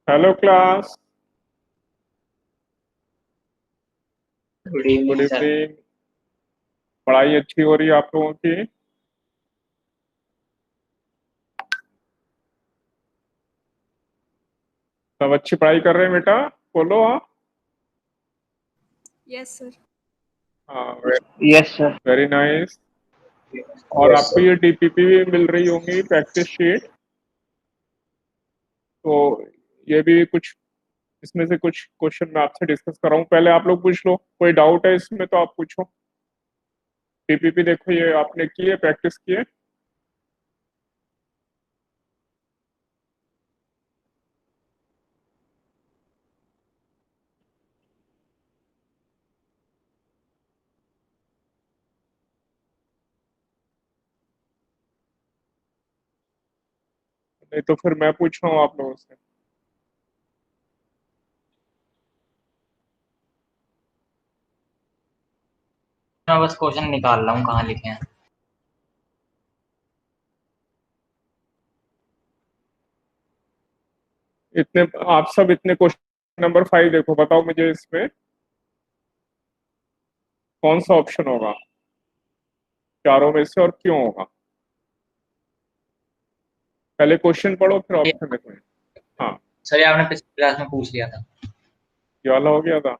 Hello class. Good good evening sir. Evening. पढ़ाई अच्छी हो रही है आप लोगों की? सब अच्छी पढ़ाई कर रहे हैं बेटा? बोलो हाँ। Yes sir. हाँ, यस सर। Very nice. और यस आपको सर। ये टीपीपी भी मिल रही होंगी, प्रैक्टिस शीट। तो ये भी कुछ इसमें से कुछ क्वेश्चन मैं आपसे डिस्कस कर रहा हूँ, पहले आप लोग पूछ लो। कोई डाउट है इसमें तो आप पूछो। टीपीपी देखो, ये आपने की है, प्रैक्टिस की है? नहीं तो फिर मैं पूछ रहा हूँ आप लोगों से। मैं बस क्वेश्चन निकाल रहा हूँ कहाँ लिखे हैं। इतने आप सब इतने क्वेश्चन नंबर 5 देखो, बताओ मुझे इसमें कौन सा ऑप्शन होगा चारों में से और क्यों होगा। पहले क्वेश्चन पढ़ो फिर ऑप्शन देखो। हाँ, सर ये आपने पिछली क्लास में पूछ लिया था। ये वाला हो गया था।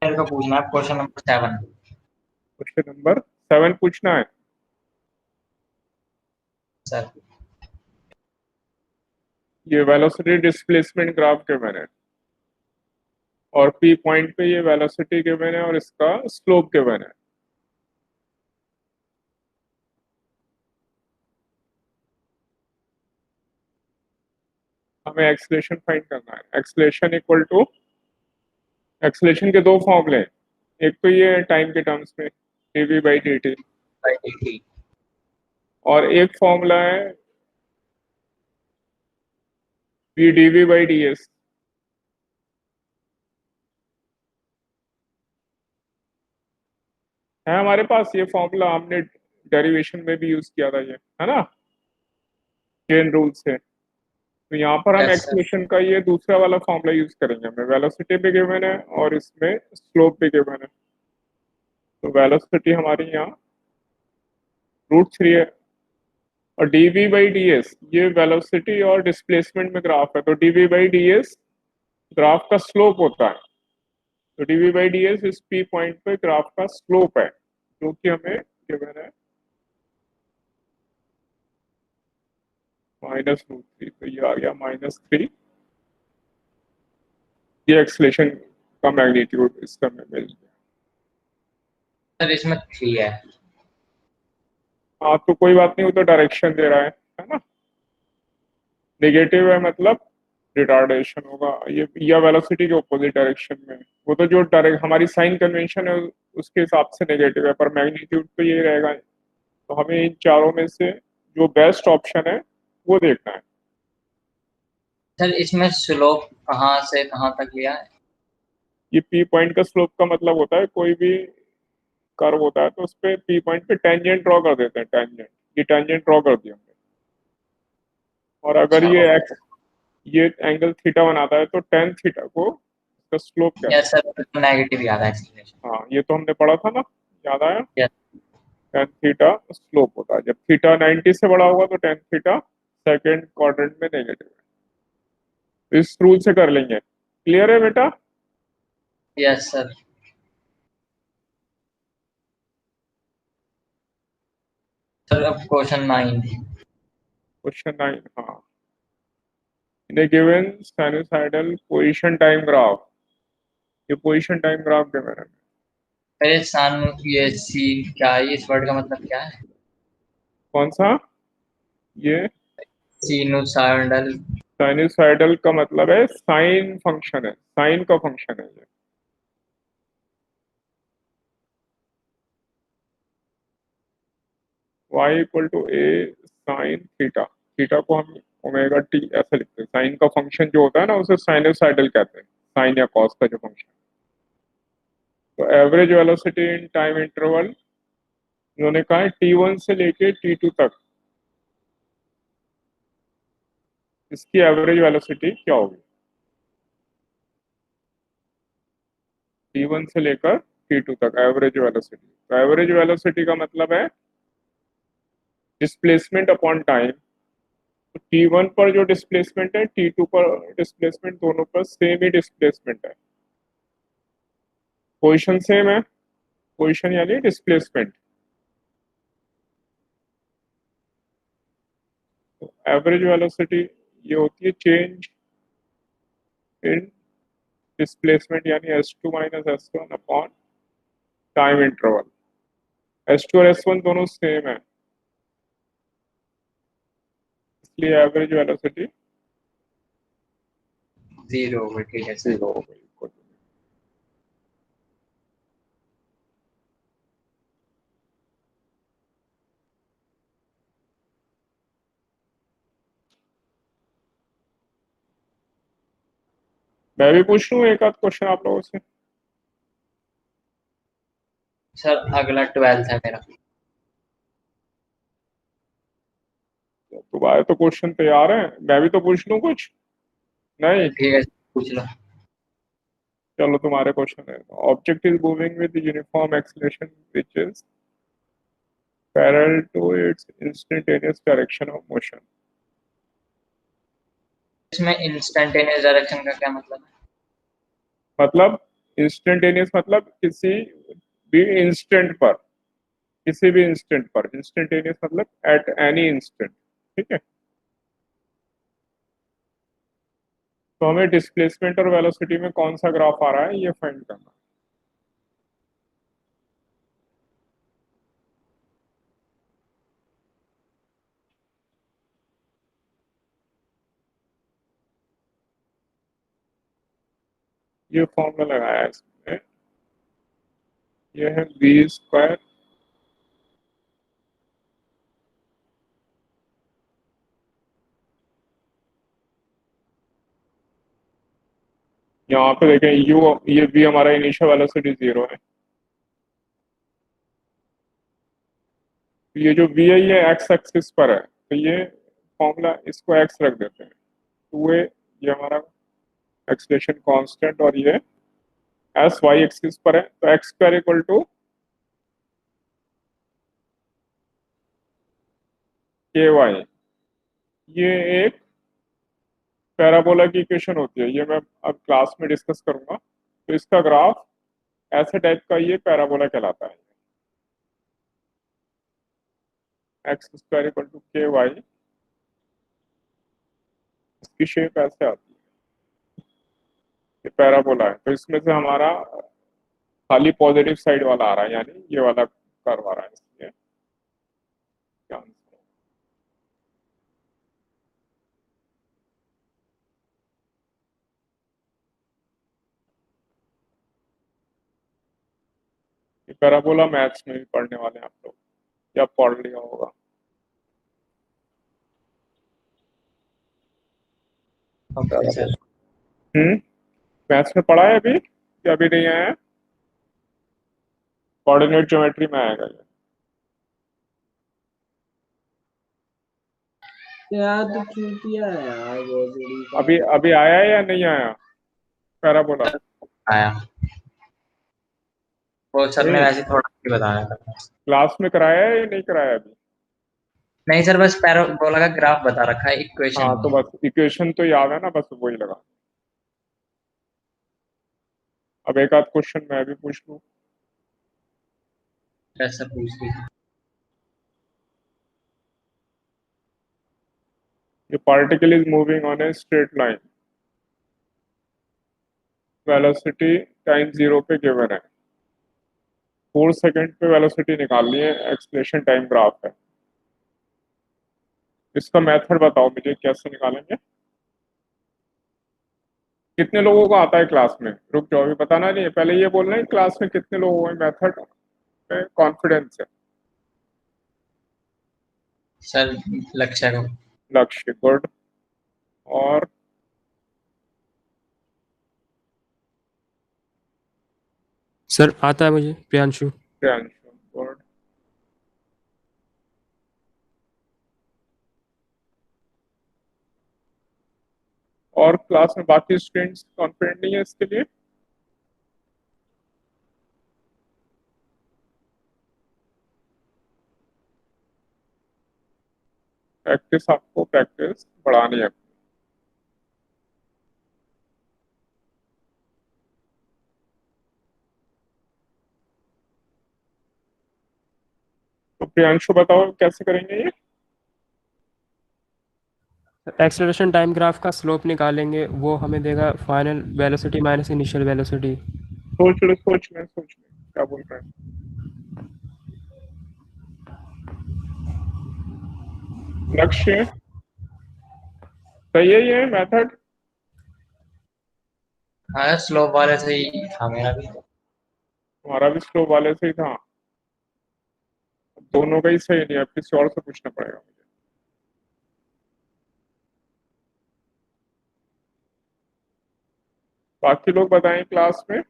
मेरे को पूछना है क्वेश्चन नंबर 7। क्वेश्चन नंबर 7 पूछना है। सर ये वेलोसिटी डिस्प्लेसमेंट ग्राफ गिवन है और पी पॉइंट पे ये वेलोसिटी गिवन है और इसका स्लोप गिवन है। हमें एक्सलेशन फाइंड करना है। एक्सलेशन इक्वल टू, एक्सलेशन के दो फॉर्मूले हैं। एक तो ये टाइम के टर्म्स में डीवी बाई डी टी, ठीक। और एक फॉर्मूला है V DV by D S. है हमारे पास ये फॉर्मूला, हमने डेरिवेशन में भी यूज किया था ये, है ना, चेन रूल से। तो यहाँ पर हम यस सर। एक्सप्रेशन का ये दूसरा वाला फॉर्मूला यूज करेंगे। हमें वेलोसिटी भी गिवन है और इसमें स्लोप भी गिवन है। तो वेलोसिटी हमारी यहाँ √3 है और डीवी बाई डी एस ये वेलोसिटी और डिस्प्लेसमेंट में ग्राफ है, तो DV by D S graph का स्लोप होता है। तो डीवी बाई डी एस इस पी पॉइंट पे ग्राफ का स्लोप है जो कि हमें गिवन है -√3। तो ये आ गया -3। ये एक्सलेशन का मैग्नीट्यूड इसका में मिल गया। सर इसमें 3 है। हाँ तो कोई बात नहीं, वो तो डायरेक्शन दे रहा है ना। नेगेटिव है मतलब रिटार्डेशन होगा ये, या वेलोसिटी के ऑपोजिट डायरेक्शन में। वो तो जो डायरेक्ट हमारी साइन कन्वेंशन है उसके हिसाब से नेगेटिव है, पर मैग्नीट्यूड तो ये रहेगा। तो हमें इन चारों में से जो बेस्ट ऑप्शन है वो देखना है। सर इसमें स्लोप कहाँ से कहाँ तक लिया है? ये पी पॉइंट का स्लोप का मतलब होता है कोई भी कर्व होता है तो उस पे पी पॉइंट पे टेंजेंट ड्रॉ कर देते हैं। टेंजेंट, ये टेंजेंट ड्रॉ कर दिया हमने। और अगर अच्छा ये ओके। एक्स, ये एंगल थीटा बनाता है तो टेन थीटा को इसका स्लोप कहते यस सर, तो नेगेटिव याद है एक्सप्लेनेशन। हैं। हाँ, ये तो हमने पढ़ा था ना, याद आया। यस। टेन थीटा स्लोप होता है। जब थीटा 90 से बड़ा होगा तो टेन थीटा सेकेंड क्वाड्रेंट में नेगेटिव है। इस रूल से कर लेंगे। क्लियर है बेटा? Yes sir. सर अब क्वेश्चन 9। क्वेश्चन 9। हाँ, in a given sinusoidal position time graph, ये पोजीशन टाइम ग्राफ गिवन है। अरे सन ये सी क्या है? इस वर्ड का मतलब क्या है? कौन सा? ये सिनुसाइडल। साइनसॉइडल का मतलब है साइन फंक्शन है, साइन का फंक्शन है ये। y equal to A sine theta. Theta को हम ओमेगा टी ऐसे लिखते हैं। साइन का फंक्शन जो होता है ना उसे साइनोसाइडल कहते हैं, साइन या कॉस का जो फंक्शन। तो average velocity in time interval उन्होंने कहा है T1 से लेके T2 तक इसकी एवरेज वेलोसिटी क्या होगी, T1 से लेकर T2 तक एवरेज वेलोसिटी। तो एवरेज वेलोसिटी का मतलब है डिस्प्लेसमेंट अपॉन टाइम। तो T1 पर जो डिस्प्लेसमेंट है, T2 पर डिस्प्लेसमेंट, दोनों पर सेम ही डिस्प्लेसमेंट है। पोजीशन सेम है, पोजीशन यानी डिस्प्लेसमेंट। तो एवरेज वेलोसिटी ये होती है चेंज इन डिस्प्लेसमेंट यानी S2 minus S1 upon time interval. S2 और S1 दोनों सेम है, इसलिए एवरेज वेलोसिटी 0 हो गई, ठीक है सर। 0 हो गई। मैं भी पूछ लूँ एक आध क्वेश्चन आप लोगों से। सर अगला 12th है मेरा। तुम्हारे तो क्वेश्चन तैयार हैं, मैं भी तो पूछ लूँ कुछ। नहीं, ठीक है, पूछ लो। चलो तुम्हारे क्वेश्चन है। Object is moving with uniform acceleration which is parallel to its instantaneous direction of motion. इसमें इंस्टैन्टेनियस डायरेक्शन का क्या मतलब है? मतलब इंस्टेंटेनियस मतलब किसी भी इंस्टेंट पर, किसी भी इंस्टेंट पर। इंस्टेंटेनियस मतलब एट एनी इंस्टेंट। ठीक है, तो हमें डिस्प्लेसमेंट और वेलोसिटी में कौन सा ग्राफ आ रहा है ये फाइंड करना। ये फॉर्मूला लगाया है इसमें, ये है v²। यहाँ पे देखें यू, ये v हमारा इनिशियल वेलोसिटी 0 है। तो ये जो v है ये x एक्सिस पर है, तो ये फॉर्मूला इसको x रख देते हैं। तो ये हमारा एक्सलेशन कांस्टेंट, और ये s y एक्सिस पर है, तो x² इक्वल टू के वाई। ये एक पैराबोला की इक्वेशन होती है, ये मैं अब क्लास में डिस्कस करूंगा। तो इसका ग्राफ ऐसे टाइप का ये पैराबोला कहलाता है। x² इक्वल टू के वाई, इसकी शेप ऐसे आती है, ये पैराबोला है। तो इसमें से हमारा खाली पॉजिटिव साइड वाला आ रहा है, यानी ये वाला कर्व आ रहा है, इसलिए क्या आंसर है? ये पैराबोला मैथ्स में भी पढ़ने वाले हैं आप लोग, या पढ़ लिया होगा। Okay sir. मैथ्स में पढ़ा है अभी या अभी नहीं आया है? कोऑर्डिनेट ज्योमेट्री में आएगा ये। यार तो चूतिया है यार, बहुत बड़ी बात। अभी अभी आया है या नहीं आया पैराबोला? आया, वो सर ने नहीं, वैसे थोड़ा ही बताया था। क्लास में कराया है या नहीं कराया अभी? नहीं सर, बस पैराबोला का ग्राफ बता रखा है, इक्वेशन हाँ, तो नहीं है। बस इक्वेशन तो याद है ना, बस वही लगा। अब एक आध क्वेश्चन मैं भी पूछ लूँ। ऐसा पूछ लीजिए। ये particle is moving on a straight line, velocity time 0 पे गिवन है, 4 सेकंड पे वेलोसिटी निकालनी है, एक्सलेशन टाइम ग्राफ है। इसका मेथड बताओ मुझे, कैसे निकालेंगे? कितने लोगों को आता है क्लास में? रुक जाओ, अभी बताना नहीं है, पहले ये बोलना है क्लास में कितने लोगों को मेथड में कॉन्फिडेंस है। सर लक्ष्य को। लक्ष्य, गुड। और सर आता है मुझे, प्रियांशु। प्रियांशु, गुड। और क्लास में बाकी स्टूडेंट्स कॉन्फिडेंट नहीं है इसके लिए? प्रैक्टिस, आपको प्रैक्टिस बढ़ानी है। तो प्रियांशु बताओ कैसे करेंगे ये? एक्सेलरेशन टाइम ग्राफ का स्लोप निकालेंगे, वो हमें देगा final velocity minus initial velocity. सोच ले क्या बोल रहे हैं। लक्ष्य सही है ये मेथड? हाँ स्लोप वाले से ही था मेरा भी। हमारा भी स्लो वाले से ही था। दोनों का ही सही नहीं है, अब किसी और से पूछना पड़ेगा मुझे। बाकी लोग बताएं क्लास में।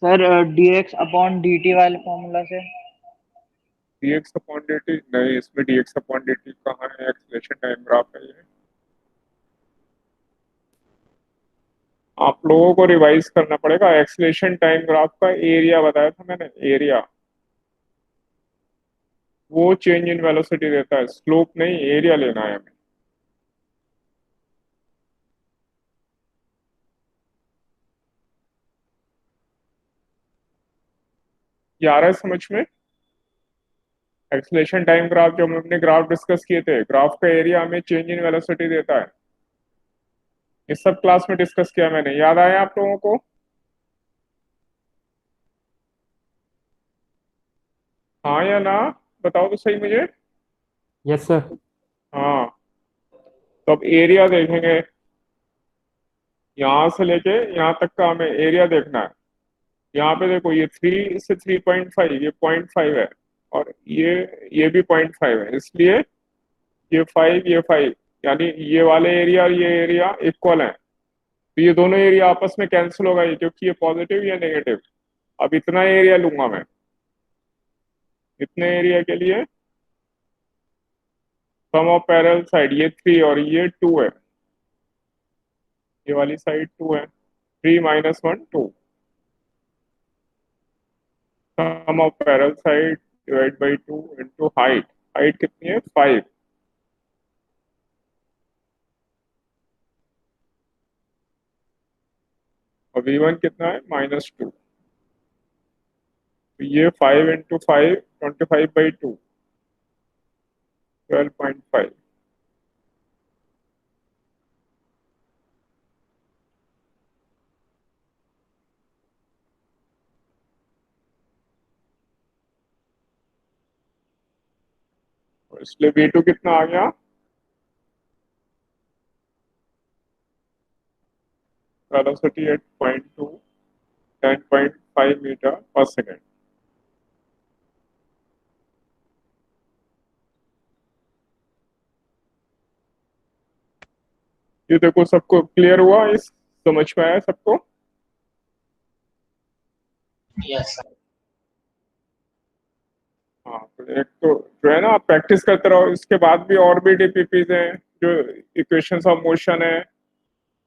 सर dx अपॉन dt वाले फॉर्मूला से। dx अपॉन dt नहीं, इसमें dx अपॉन dt कहाँ है? एक्सेलरेशन टाइम ग्राफ है ये। आप लोगों को रिवाइज करना पड़ेगा। एक्सेलरेशन टाइम ग्राफ का एरिया बताया था मैंने, एरिया। वो चेंज इन वेलोसिटी देता है, स्लोप नहीं, एरिया लेना है हमें। ये आ रहा है समझ में? एक्सेलरेशन टाइम ग्राफ जो हम अपने ग्राफ डिस्कस किए थे, ग्राफ का एरिया हमें चेंज इन वेलोसिटी देता है। इस सब क्लास में डिस्कस किया मैंने, याद आया आप लोगों को? हाँ या ना? बताओ तो सही मुझे। Yes sir. हाँ, तो अब एरिया देखेंगे। यहाँ से लेके यहाँ तक का हमें एरिया देखना है। यहाँ पे देखो, ये 3 से 3.5, ये 0.5 है। और ये भी 0.5 है, इसलिए ये 5, ये 5, यानी ये वाले एरिया और ये एरिया इक्वल है। तो ये दोनों एरिया आपस में कैंसिल होगा, ये क्योंकि ये पॉजिटिव या नेगेटिव। अब इतना एरिया लूंगा मैं, इतने एरिया के लिए सम ऑफ पैरेलल साइड, ये 3 और ये 2 है। ये वाली साइड 2 है, 3 minus 1 2। Sum of parallel side divide by 2 into height. Height कितनी है? 5। और V1 कितना है? -2। तो ये 5 इंटू 5 25/2, 12.5। और इसलिए V2 कितना आ गया? वेलोसिटी एट 0.2, 10.5 मीटर पर सेकेंड। ये देखो, सबको क्लियर हुआ? इस समझ में आया सबको? Yes sir. हाँ, तो एक तो जो है ना, आप प्रैक्टिस करते रहो। इसके बाद भी और भी डीपीपीज हैं, जो इक्वेशंस ऑफ मोशन है,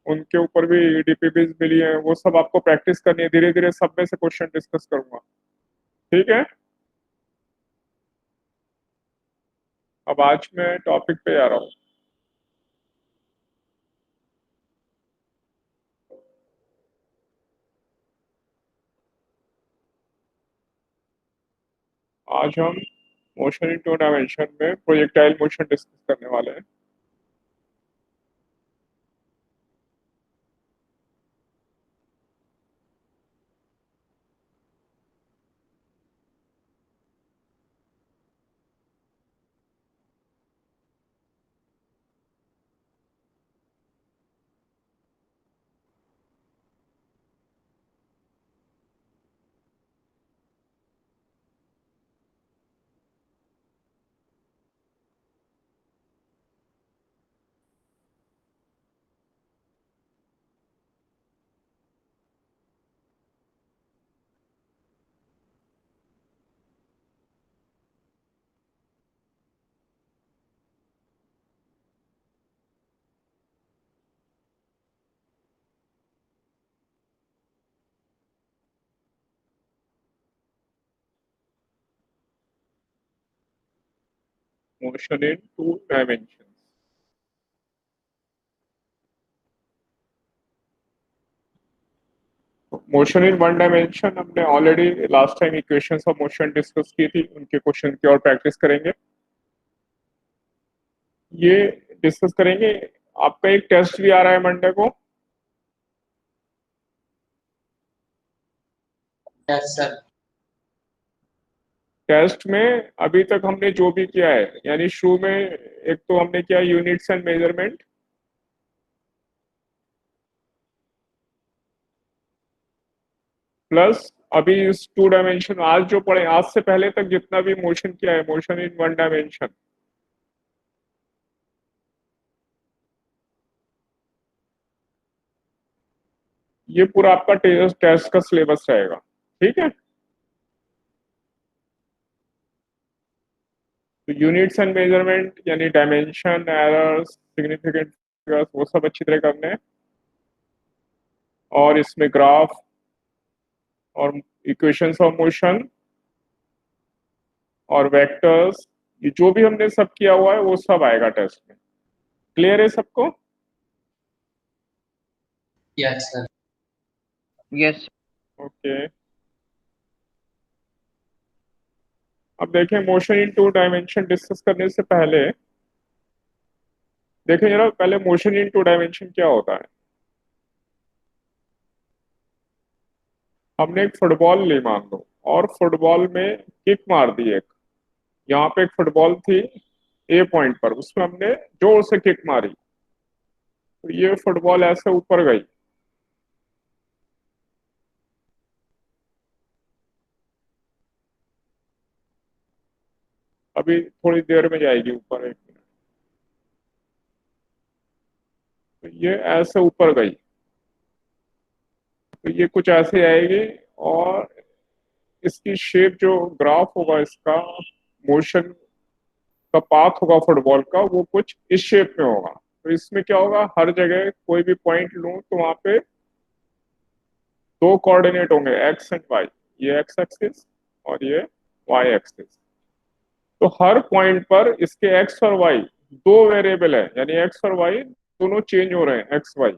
उनके ऊपर भी डीपीपीज मिली है। वो सब आपको प्रैक्टिस करनी है। धीरे धीरे सब में से क्वेश्चन डिस्कस करूंगा, ठीक है? अब आज मैं टॉपिक पे आ रहा हूँ। आज हम मोशन इन टू डायमेंशन में प्रोजेक्टाइल मोशन डिस्कस करने वाले हैं। Motion in 2 dimension. Motion in 1 dimension हमने already last time equations of motion discuss की थी, उनके क्वेश्चन की और प्रैक्टिस करेंगे। ये डिस्कस करेंगे। आपका एक टेस्ट भी आ रहा है मंडे को। Yes sir. टेस्ट में अभी तक हमने जो भी किया है, यानी शुरू में एक तो हमने किया यूनिट्स एंड मेजरमेंट, प्लस अभी इस 2 डायमेंशन आज जो पढ़े, आज से पहले तक जितना भी मोशन किया है, मोशन इन 1 डायमेंशन, ये पूरा आपका टेस्ट का सिलेबस रहेगा। ठीक है, तो यूनिट्स एंड मेजरमेंट यानी डायमेंशन, एरर्स, सिग्निफिकेंट फिगर्स, वो सब अच्छी तरह करने हैं। और इसमें ग्राफ और इक्वेशंस ऑफ मोशन और वेक्टर्स, ये जो भी हमने सब किया हुआ है वो सब आएगा टेस्ट में। क्लियर है सबको? Yes sir. यस। ओके, अब देखें मोशन इन 2 डायमेंशन डिस्कस करने से पहले देखें जरा, पहले मोशन इन 2 डायमेंशन क्या होता है। हमने एक फुटबॉल ली मान लो, और फुटबॉल में किक मार दी एक, यहाँ पे एक फुटबॉल थी ए पॉइंट पर, उसमें हमने जोर से किक मारी, तो ये फुटबॉल ऐसे ऊपर गई। अभी थोड़ी देर में जाएगी ऊपर, 1 मिनट। तो ये ऐसे ऊपर गई, तो ये कुछ ऐसे आएगी, और इसकी शेप जो ग्राफ होगा, इसका मोशन का पाथ होगा फुटबॉल का, वो कुछ इस शेप में होगा। तो इसमें क्या होगा, हर जगह कोई भी पॉइंट लूं तो वहां पे 2 कोऑर्डिनेट होंगे, एक्स एंड वाई, ये एक्स एक्सिस और ये वाई एक्सिस। तो हर पॉइंट पर इसके एक्स और वाई 2 वेरिएबल है, यानी एक्स और वाई दोनों चेंज हो रहे हैं, एक्स वाई।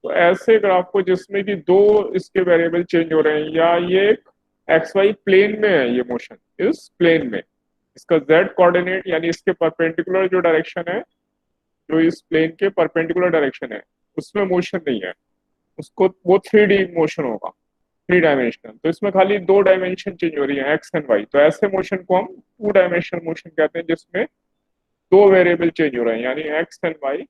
तो ऐसे ग्राफ को जिसमें कि 2 इसके वेरिएबल चेंज हो रहे हैं, या ये एक एक्स वाई प्लेन में है, ये मोशन इस प्लेन में, इसका जेड कोऑर्डिनेट यानी इसके परपेंडिकुलर जो डायरेक्शन है, जो इस प्लेन के परपेंडिकुलर डायरेक्शन है, उसमें मोशन नहीं है, उसको वो 3D मोशन होगा, 3 डायमेंशनल। तो इसमें खाली 2 डायमेंशन चेंज हो रही है, एक्स एंड वाई। तो ऐसे मोशन को हम 2 डायमेंशनल मोशन कहते हैं, जिसमें 2 वेरिएबल चेंज हो रहे हैं, यानी एक्स एंड वाई।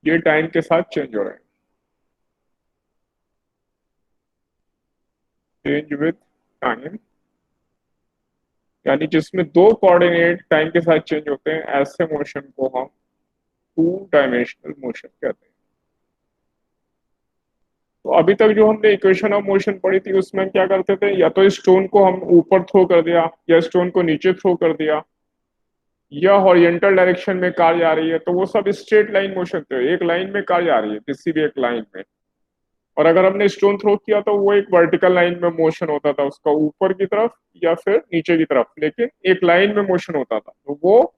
ये टाइम के साथ चेंज हो रहे हैं, चेंज विद टाइम, यानी जिसमें 2 कोऑर्डिनेट टाइम के साथ चेंज होते हैं, ऐसे मोशन को हम 2 डायमेंशनल मोशन कहते हैं। तो अभी तक जो हमने इक्वेशन ऑफ मोशन पढ़ी थी, उसमें हम क्या करते थे, या तो स्टोन को हम ऊपर थ्रो कर दिया, या स्टोन को नीचे थ्रो कर दिया, या हॉरिजॉन्टल डायरेक्शन में कार जा रही है, तो वो सब स्ट्रेट लाइन मोशन थे, एक लाइन में कार जा रही है, किसी भी एक लाइन में। और अगर हमने स्टोन थ्रो किया तो वो एक वर्टिकल लाइन में मोशन होता था, उसका ऊपर की तरफ या फिर नीचे की तरफ, लेकिन एक लाइन में मोशन होता था, तो वो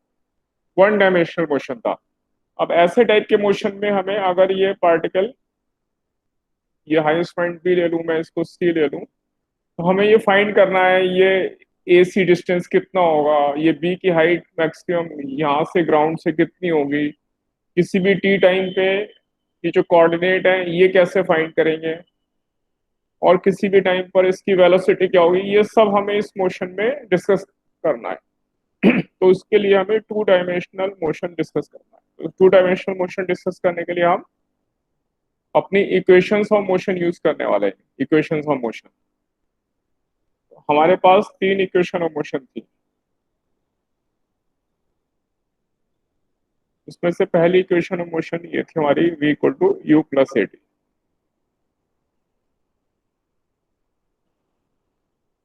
1 डायमेंशनल मोशन था। अब ऐसे टाइप के मोशन में हमें, अगर ये पार्टिकल, ये हाईएस्ट पॉइंट भी ले लूं मैं, इसको सी ले लूं, तो हमें ये फाइंड करना है, ये ए सी डिस्टेंस कितना होगा, ये बी की हाइट मैक्सिमम यहाँ से ग्राउंड से कितनी होगी, किसी भी टी टाइम पे ये जो कोऑर्डिनेट है ये कैसे फाइंड करेंगे, और किसी भी टाइम पर इसकी वेलोसिटी क्या होगी, ये सब हमें इस मोशन में डिस्कस करना है। तो उसके लिए हमें 2 डायमेंशनल मोशन डिस्कस करना है। तो 2 डायमेंशनल मोशन डिस्कस करने के लिए हम अपनी इक्वेशंस ऑफ मोशन यूज करने वाले हैं। इक्वेशंस ऑफ मोशन, हमारे पास 3 इक्वेशन ऑफ मोशन थी। उसमें से पहली इक्वेशन ऑफ मोशन ये थी हमारी, v equal to U plus A T.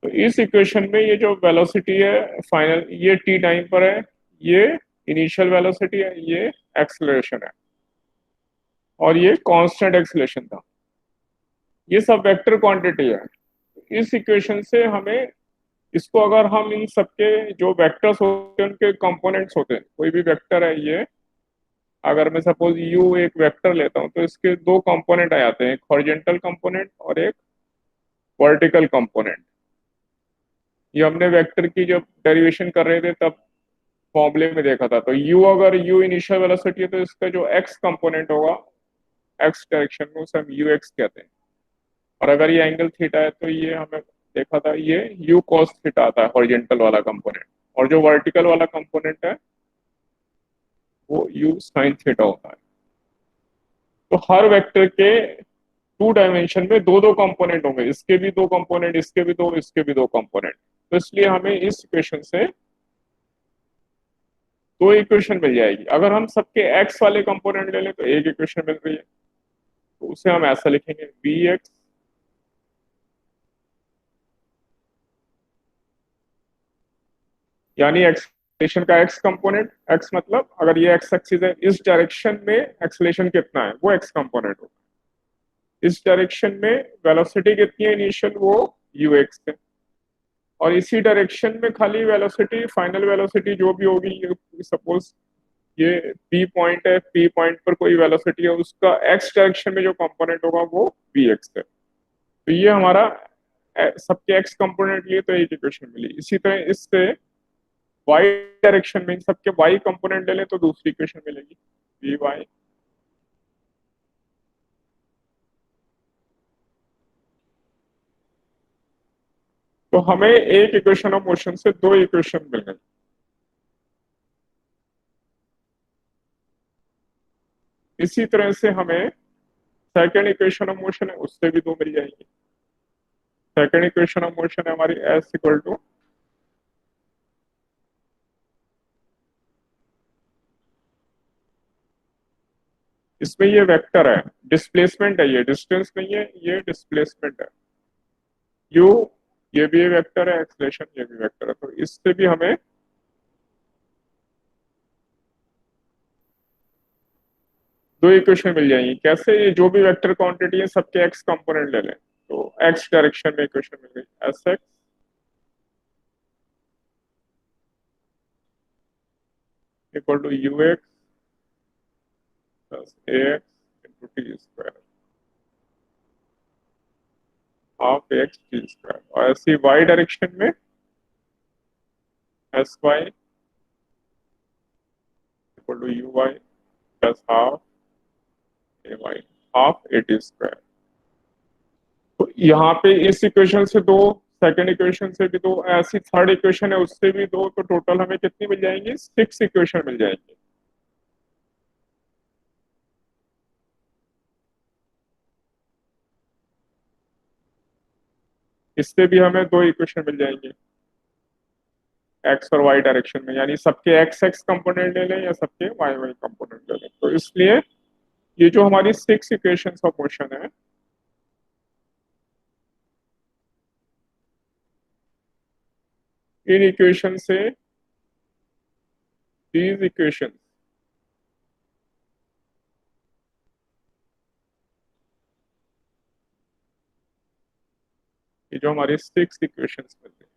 तो इस इक्वेशन में ये जो वेलोसिटी है फाइनल, ये टी टाइम पर है, ये इनिशियल वेलोसिटी है, ये एक्सेलरेशन है, और ये कांस्टेंट एक्सेलरेशन था। ये सब वेक्टर क्वांटिटी है। इस इक्वेशन से हमें इसको अगर हम इन सबके जो वेक्टर्स होते हैं उनके कंपोनेंट्स होते हैं, कोई भी वेक्टर है ये, अगर मैं सपोज यू एक वेक्टर लेता हूँ तो इसके दो कंपोनेंट आ जाते हैं, एक हॉरिजॉन्टल कंपोनेंट और एक वर्टिकल कंपोनेंट। ये हमने वेक्टर की जब डेरिवेशन कर रहे थे तब फॉर्मूले में देखा था। तो यू, अगर यू इनिशियल वेलोसिटी है तो इसका जो एक्स कंपोनेंट होगा एक्स डायरेक्शन में उसे हम यू एक्स कहते हैं, और अगर ये एंगल थीटा है तो ये हमें देखा था ये यू कॉस थीटा आता है हॉरिजॉन्टल वाला कंपोनेंट, और जो वर्टिकल वाला कंपोनेंट है वो यू साइन थीटा होता है। तो हर वेक्टर के टू डायमेंशन में दो दो कंपोनेंट होंगे, इसके भी दो कंपोनेंट, इसके भी दो, इसके भी दो कंपोनेंट। तो इसलिए हमें इस इक्वेशन से दो इक्वेशन मिल जाएगी। अगर हम सबके एक्स वाले कंपोनेंट ले लें तो एक इक्वेशन मिल रही है, तो उसे हम ऐसा लिखेंगे बी एक्स यानी एक्सलेशन का एक्स कंपोनेंट, एक्स मतलब अगर ये एक्स एक्सिस है इस डायरेक्शन में एक्सलेशन कितना है वो एक्स कंपोनेंट होगा, इस डायरेक्शन में वेलोसिटी कितनी है इनिशियल वो यू एक्स है, और इसी डायरेक्शन में खाली वेलोसिटी फाइनल वेलोसिटी जो भी होगी, ये सपोज ये पी पॉइंट है, पी पॉइंट पर कोई वेलोसिटी है उसका एक्स डायरेक्शन में जो कंपोनेंट होगा वो वी एक्स है। तो ये हमारा सबके एक्स कंपोनेंट लिए तो एक इक्वेशन मिली। इसी तरह इससे वाई डायरेक्शन में सबके वाई कंपोनेंट ले लें तो दूसरी इक्वेशन मिलेगी वी वाई। तो हमें एक इक्वेशन ऑफ मोशन से दो इक्वेशन मिल गई। इसी तरह से हमें सेकेंड इक्वेशन ऑफ मोशन है उससे भी दो मिल जाएंगी। सेकेंड इक्वेशन ऑफ मोशन है हमारी एस इक्वल टू इसमें ये वेक्टर है, डिस्प्लेसमेंट है, ये डिस्टेंस नहीं है, ये डिस्प्लेसमेंट है। यू ये भी वेक्टर है, एक्सलेशन ये भी वेक्टर है। तो इससे भी हमें दो इक्वेशन मिल जाएंगी। कैसे? ये जो भी वेक्टर क्वांटिटी है सबके एक्स कंपोनेंट ले लें तो एक्स डायरेक्शन में इक्वेशन मिल गई S X equal to U X plus A X into T square half X T square, और ऐसी वाई डायरेक्शन में S Y equal to U Y plus half A Y half A T square. तो यहाँ पे इस equation से दो, second equation से भी दो, ऐसी थर्ड इक्वेशन है उससे भी दो, तो टोटल हमें कितनी मिल जाएंगी? 6 इक्वेशन मिल जाएंगी। इससे भी हमें दो इक्वेशन मिल जाएंगी एक्स और वाई डायरेक्शन में, यानी सबके एक्स एक्स कंपोनेंट ले लें या सबके वाई वाई कंपोनेंट ले लें। तो इसलिए ये जो हमारी 6 इक्वेशंस ऑफ मोशन है इन इक्वेशन से these इक्वेशन ये जो हमारी 6 इक्वेशंस मिलती है,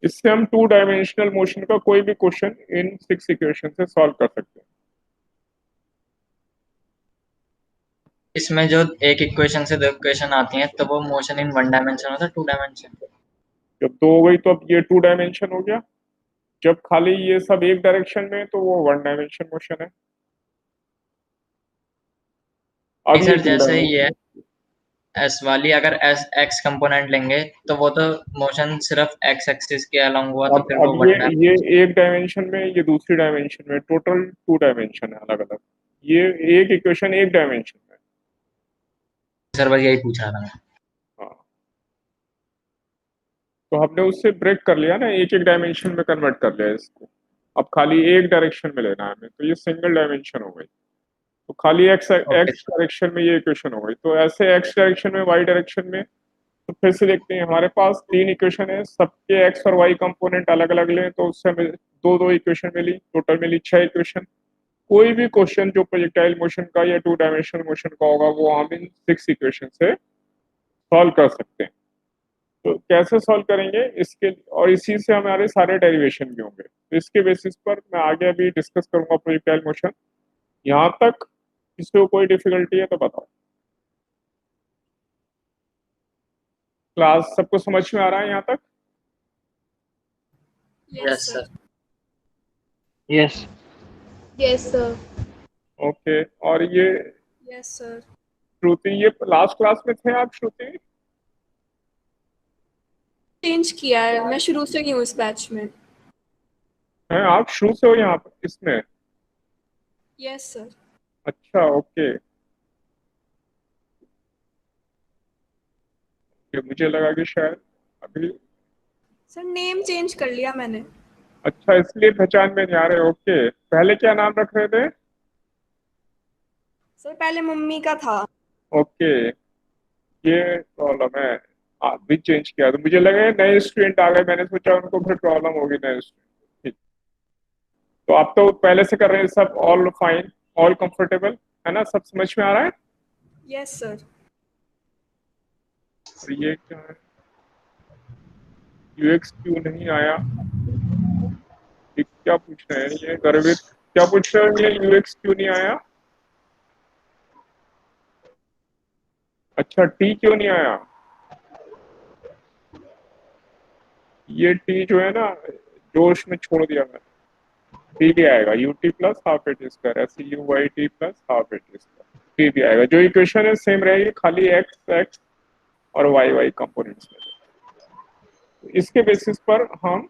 इससे हम टू डायमेंशनल मोशन का कोई भी क्वेश्चन इन 6 इक्वेशन से सॉल्व कर सकते हैं। इसमें जो एक इक्वेशन से दो इक्वेशन आती हैं तो वो मोशन इन वन डायमेंशन होता है टू डायमेंशन? जब दो हो गई तो अब ये टू डायमेंशन हो गया, जब खाली ये सब एक डायरेक्शन में तो वो वन डायमेंशन मोशन है। अब ये सर टू जैसे डायमेंशन ये एस वाली अगर एस एक्स कंपोनेंट लेंगे तो वो तो मोशन सिर्फ एक्स एक्सिस के अलोंग हुआ, तो फिर वो अब वन डायमेंशन। ये एक डायमेंशन में, ये दूसरी डायमेंशन में, टोटल टू डायमेंशन है अलग अलग। ये एक इक्वेशन एक डायमेंशन में। सर बस यही पूछ रहा था मैं। हाँ, तो हमने उससे ब्रेक कर लिया ना, एक एक डायमेंशन में कन्वर्ट कर लिया इसको। अब खाली एक डायरेक्शन में लेना है हमें, तो ये सिंगल डायमेंशन हो गई। तो खाली एक्स ओके एक्स डायरेक्शन में ये इक्वेशन हो गई। तो ऐसे एक्स डायरेक्शन में, वाई डायरेक्शन में, तो फिर से देखते हैं हमारे पास तीन इक्वेशन है, सबके एक्स और वाई कंपोनेंट अलग अलग लें तो उससे हमें दो दो इक्वेशन मिली, टोटल मिली 6 इक्वेशन। कोई भी क्वेश्चन जो प्रोजेक्टाइल मोशन का या टू डायमेंशनल मोशन का होगा वो हम इन 6 इक्वेशन से सॉल्व कर सकते हैं। तो कैसे सॉल्व करेंगे इसके, और इसी से हमारे सारे डेरिवेशन भी होंगे। तो इसके बेसिस पर मैं आगे अभी डिस्कस करूंगा प्रोजेक्टाइल मोशन। यहाँ तक किसी को कोई डिफिकल्टी है तो बताओ। क्लास सबको समझ में आ रहा है यहाँ तक? Yes sir. Yes. Yes, sir. Okay. और ये Yes, sir. श्रुति, ये लास्ट क्लास में थे आप श्रुति? चेंज किया है, मैं शुरू से ही हूँ इस बैच में। हैं आप शुरू से हो यहाँ पर इसमें? Yes sir. अच्छा, ओके। ये मुझे लगा कि शायद अभी। सर नेम चेंज कर लिया मैंने। अच्छा, इसलिए पहचान में नहीं आ रहे। ओके, पहले क्या नाम रख रहे थे? सर पहले मम्मी का था। ओके, ये प्रॉब्लम है। आप भी चेंज किया तो मुझे लगा नए स्टूडेंट आ गए, मैंने सोचा उनको फिर प्रॉब्लम होगी नए स्टूडेंट। ठीक, तो आप तो पहले से कर रहे हैं सब, ऑल फाइन, ऑल कंफर्टेबल है ना, सब समझ में आ रहा है? Yes sir. और ये क्या है, यूएक्स क्यों नहीं आया? ये क्या पूछ रहे हैं ये गर्वित, क्या पूछ रहे हैं ये यूएक्स क्यों नहीं आया? अच्छा, टी क्यों नहीं आया? ये टी जो है ना, जोश में छोड़ दिया मैंने। टी भी आएगा, U T plus half AT square, S U Y T plus half AT square, T भी आएगा। जो इक्वेशन है सेम रहेगी, खाली एक्स एक्स और वाई वाई कंपोनेंट्स में। तो इसके बेसिस पर हम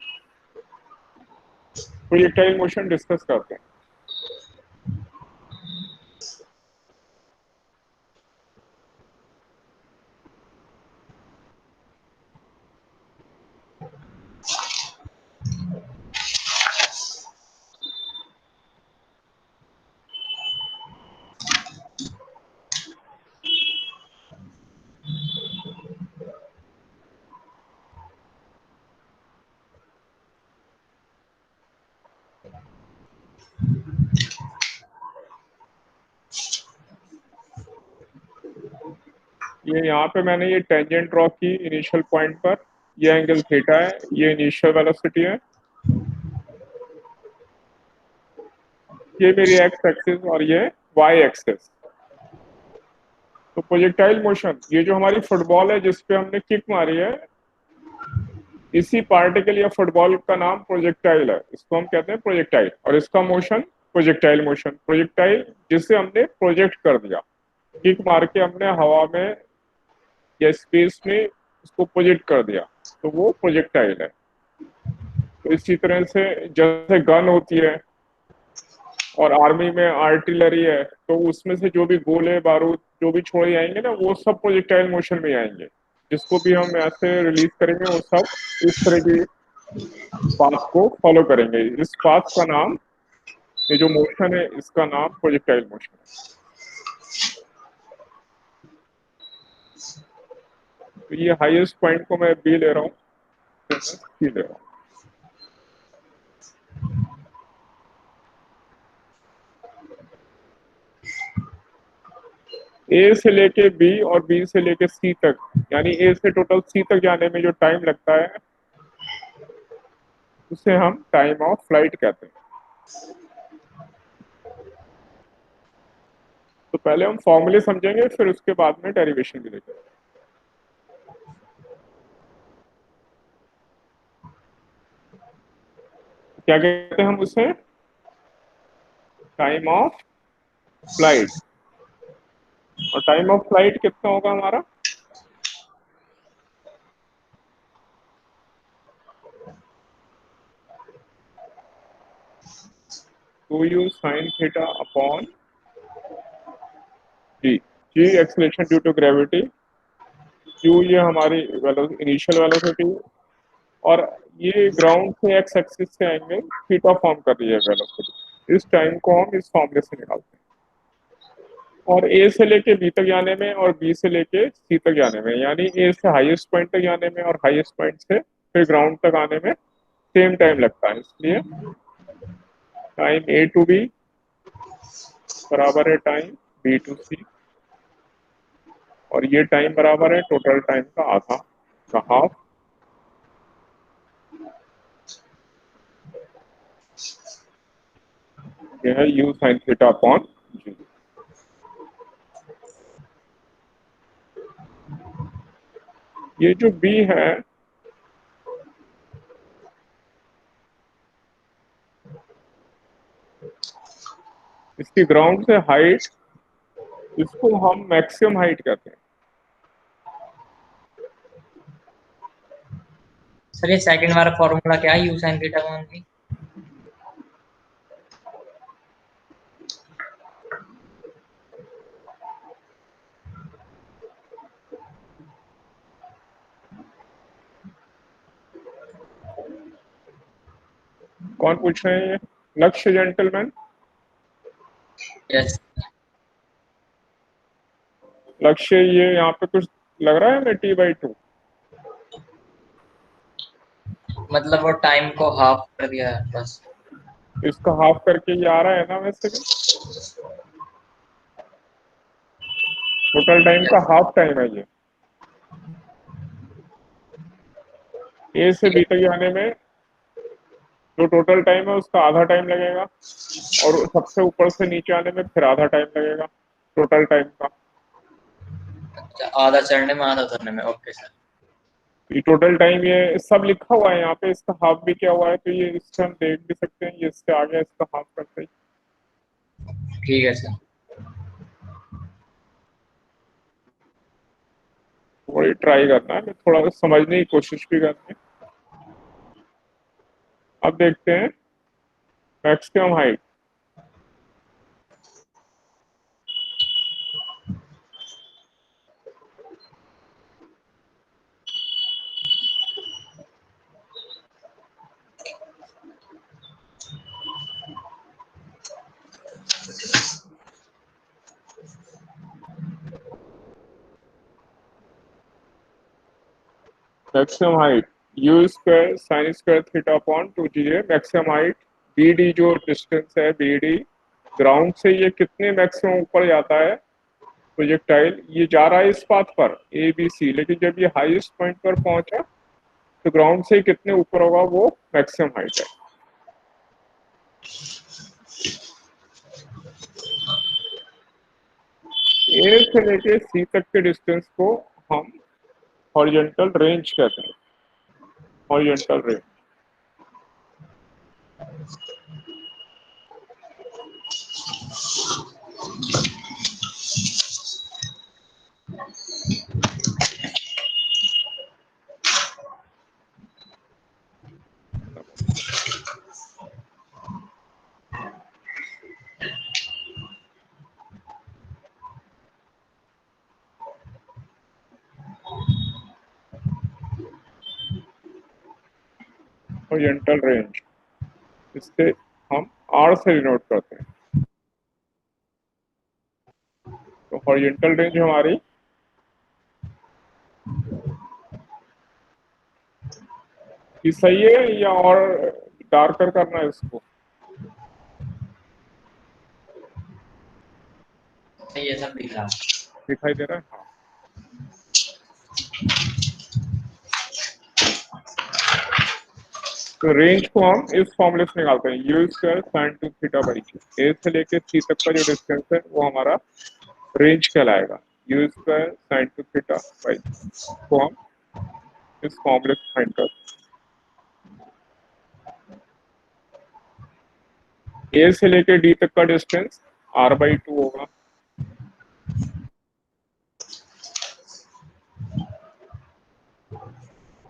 प्रोजेक्टाइल मोशन डिस्कस करते हैं। ये यहाँ पे मैंने ये टेंजेंट ड्रॉ की इनिशियल पॉइंट पर। ये एंगल थीटा है, ये इनिशियल वेलोसिटी है, ये मेरी एक्स एक्सिस और ये वाई एक्सिस। तो प्रोजेक्टाइल मोशन, ये जो हमारी फुटबॉल है जिस पे हमने किक मारी है, इसी पार्टिकल या फुटबॉल का नाम प्रोजेक्टाइल है। इसको हम कहते हैं प्रोजेक्टाइल, और इसका मोशन प्रोजेक्टाइल मोशन। प्रोजेक्टाइल जिसे हमने प्रोजेक्ट कर दिया, किक मार के हमने हवा में या स्पेस में उसको प्रोजेक्ट कर दिया, तो वो प्रोजेक्टाइल है। तो इसी तरह से जैसे गन होती है और आर्मी में आर्टिलरी है, तो उसमें से जो भी गोले बारूद जो भी छोड़े जाएंगे ना, वो सब प्रोजेक्टाइल मोशन में आएंगे। जिसको भी हम ऐसे रिलीज करेंगे वो सब इस तरह की पाथ को फॉलो करेंगे। इस पाथ का नाम, ये जो मोशन है इसका नाम प्रोजेक्टाइल मोशन है। तो ये हाईएस्ट पॉइंट को मैं बी ले रहा हूँ, सी ले रहा हूँ। ए से लेके बी और बी से लेके सी तक, यानी ए से टोटल सी तक जाने में जो टाइम लगता है उसे हम टाइम ऑफ फ्लाइट कहते हैं। तो पहले हम फॉर्मूले समझेंगे, फिर उसके बाद में डेरिवेशन भी देखेंगे। क्या कहते हैं हम उसे? Time of flight. और टाइम ऑफ फ्लाइट कितना होगा हमारा? Two U sine theta upon G. G acceleration due to gravity, Q ये हमारी इनिशियल वेलोसिटी, और ये ग्राउंड से एक्स एक्सिस से एंगल थीटा फॉर्म कर रही है वेलोसिटी। इस टाइम को हम इस फॉर्मूले से निकालते हैं। और ए से लेके बी तक जाने में और बी से लेके सी तक जाने में, यानी ए से हाईएस्ट पॉइंट तक जाने में और हाईएस्ट पॉइंट से फिर ग्राउंड तक आने में सेम टाइम लगता है। इसलिए टाइम ए टू बी बराबर है टाइम बी टू सी, और ये टाइम बराबर है टोटल टाइम का आधा, का हाफ। ये है u sin theta upon g। ये जो b है इसकी ग्राउंड से हाइट, इसको हम मैक्सिमम हाइट कहते हैं। सर ये सेकंड वाला फॉर्मूला क्या है, यू साइन थीटा अपॉन जी? कौन पूछ रहे हैं ये? लक्ष्य जेंटलमैन। यस। लक्ष्य ये यहाँ पे कुछ लग रहा है मैं t/2। मतलब वो टाइम को हाफ कर दिया है बस। इसका हाफ करके ये आ रहा है ना वैसे भी, टोटल टाइम का हाफ टाइम है ये। ए से बी तक आने में जो टोटल टाइम है उसका आधा टाइम लगेगा, और सबसे ऊपर से नीचे आने में फिर आधा टाइम लगेगा टोटल टाइम का। अच्छा, आधा चढ़ने में आधा उतरने में। Okay sir. ये टोटल टाइम ये सब लिखा हुआ है यहाँ पे, इसका हाफ भी क्या हुआ है तो ये इससे हम देख भी सकते हैं, ये इससे आ गया इसका हाफ करते ही। ठीक है सर। थोड़ी ट्राई करना है, मैं थोड़ा सा समझने की कोशिश भी करनी है। अब देखते हैं maximum height. Maximum height you square sine square theta upon 2g है मैक्सिमम हाइट। बी डी जो डिस्टेंस है, बी डी ग्राउंड से ये कितने मैक्सिमम ऊपर जाता है प्रोजेक्टाइल, ये जा रहा है इस पाथ पर ए बी सी, लेकिन जब ये हाईएस्ट पॉइंट पर पहुंचा तो ग्राउंड से कितने ऊपर होगा वो मैक्सिमम हाइट है। ए से लेके सी तक के डिस्टेंस को हम हॉरिजॉन्टल रेंज कहते हैं, हॉरिजॉन्टल रेंज। हॉरिजॉन्टल रेंज इससे हम आर से डिनोट करते हैं। तो हॉरिजॉन्टल रेंज हमारी ये सही है या और डार्कर करना है इसको? ये सब दिख रहा दिखाई दे रहा है? हाँ। तो रेंज को हम इस फॉर्मूले से निकालते हैं, u square sine 2 theta by g. A से लेके सी तक का जो डिस्टेंस है वो हमारा रेंज कहलाएगा, u square sine 2 theta by g को हम इस फॉर्मूले से फाइंड करते हैं। ए से लेके डी तक का डिस्टेंस r/2 होगा,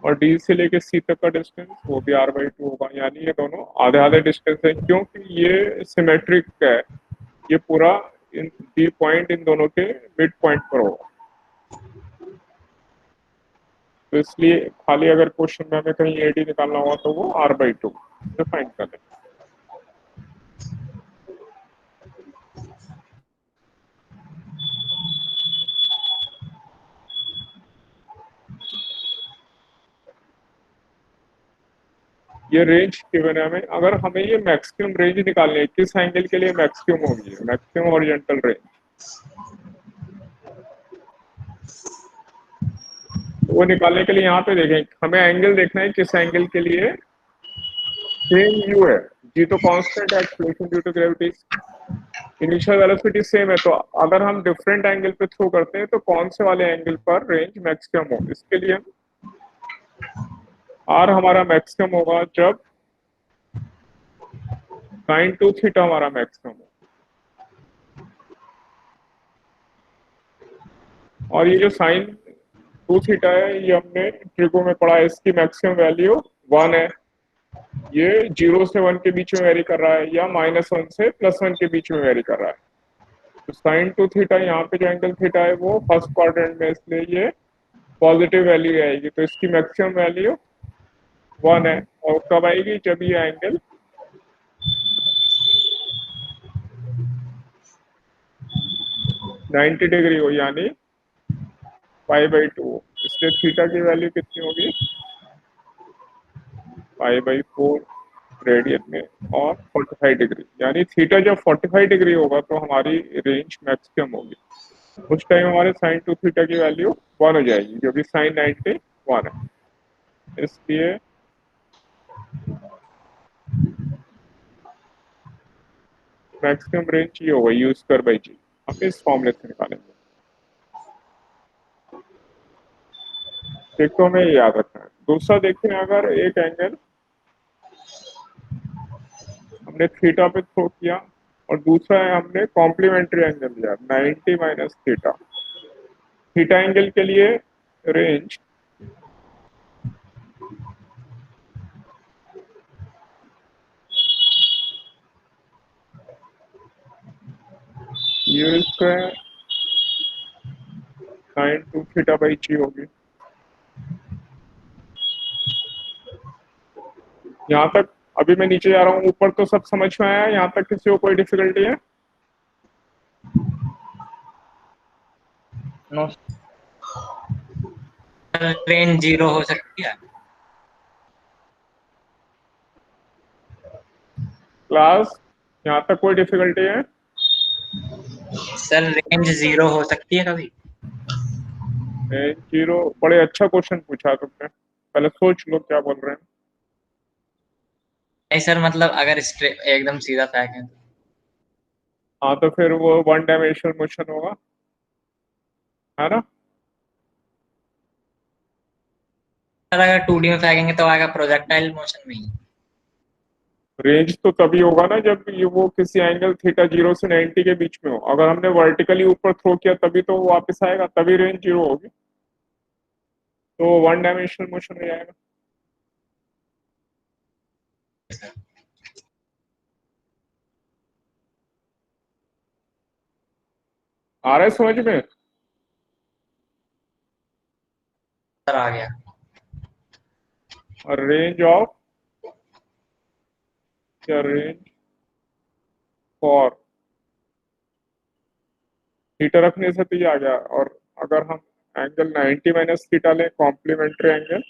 और डी से लेके सी तक का डिस्टेंस वो भी r/2 होगा। यानी ये दोनों आधे आधे डिस्टेंस है, क्योंकि ये सिमेट्रिक है, ये पूरा इन डी पॉइंट इन दोनों के मिड पॉइंट पर होगा। तो इसलिए खाली अगर क्वेश्चन में हमें कहीं एडी निकालना हुआ तो वो r/2 से फाइंड कर लें। ये रेंज गिवन है हमें, अगर हमें ये मैक्सिमम रेंज निकालनी है, किस एंगल के लिए मैक्सिमम होगी, मैक्सिमम हॉरिजॉन्टल रेंज, तो वो निकालने के लिए यहाँ पे देखें, हमें एंगल देखना है किस एंगल के लिए सेम यू है, जी तो कांस्टेंट है, acceleration due to gravity, initial velocity same है, तो अगर हम डिफरेंट एंगल पे थ्रो करते हैं तो कौन से वाले एंगल पर रेंज मैक्सिमम हो, इसके लिए आर हमारा मैक्सिमम होगा जब sin 2 थीटा हमारा मैक्सिमम हो। और ये जो sin 2 थीटा है ये हमने ट्रिगो में पढ़ा है, इसकी मैक्सिमम वैल्यू 1 है। ये 0 से 1 के बीच में वेरी कर रहा है या -1 से +1 के बीच में वेरी कर रहा है। तो sin 2 थीटा, यहाँ पे जो एंगल थीटा है वो फर्स्ट क्वाड्रेंट में, इसलिए ये पॉजिटिव वैल्यू आएगी, तो इसकी मैक्सिमम वैल्यू 1 है। और कब आएगी, जब ये एंगल 90 डिग्री हो, यानी π/2। इसलिए थीटा की वैल्यू कितनी होगी, π/4 रेडियन में और 45 डिग्री, यानी थीटा जब 45 डिग्री होगा तो हमारी रेंज मैक्सिमम होगी। उस टाइम हमारे sin 2 थीटा की वैल्यू 1 हो जाएगी, जो कि sin 90 1 है। इसलिए मैक्सिमम रेंज ये होगा यू स्क्वायर बाई जी, हम इस फॉर्मूले से निकालेंगे। एक तो हमें ये याद रखना है। दूसरा देखें, अगर एक एंगल हमने थीटा पे थ्रो किया और दूसरा है हमने कॉम्प्लीमेंट्री एंगल लिया 90 माइनस थीटा, थीटा एंगल के लिए range u square sin 2 theta by g होगी। यहाँ तक अभी मैं नीचे जा रहा हूँ, ऊपर तो सब समझ में आया, यहाँ तक किसी को कोई डिफिकल्टी है? नो रेंज 0 हो सकती है। क्लास, यहाँ तक कोई डिफिकल्टी है? सर रेंज 0 हो सकती है कभी? रेंज 0, बड़े अच्छा क्वेश्चन पूछा तुमने, पहले सोच लो क्या बोल रहे हैं। नहीं सर, मतलब अगर एकदम सीधा फेंकें तो। हाँ तो फिर वो वन डायमेंशनल मोशन होगा, है ना? सर अगर 2D में फेंकेंगे तो आएगा प्रोजेक्टाइल मोशन में ही। रेंज तो तभी होगा ना जब ये वो किसी एंगल थीटा 0 से 90 के बीच में हो। अगर हमने वर्टिकली ऊपर थ्रो किया तभी तो वो वापस आएगा, तभी रेंज 0 होगी, तो वन डायमेंशनल मोशन में जाएगा। आ रहा है समझ में? सर आ गया। और रेंज ऑफ या रेंज फॉर थीटा रखने से तो ये आ गया। और अगर हम एंगल 90 माइनस थीटा लें, कॉम्प्लीमेंट्री एंगल,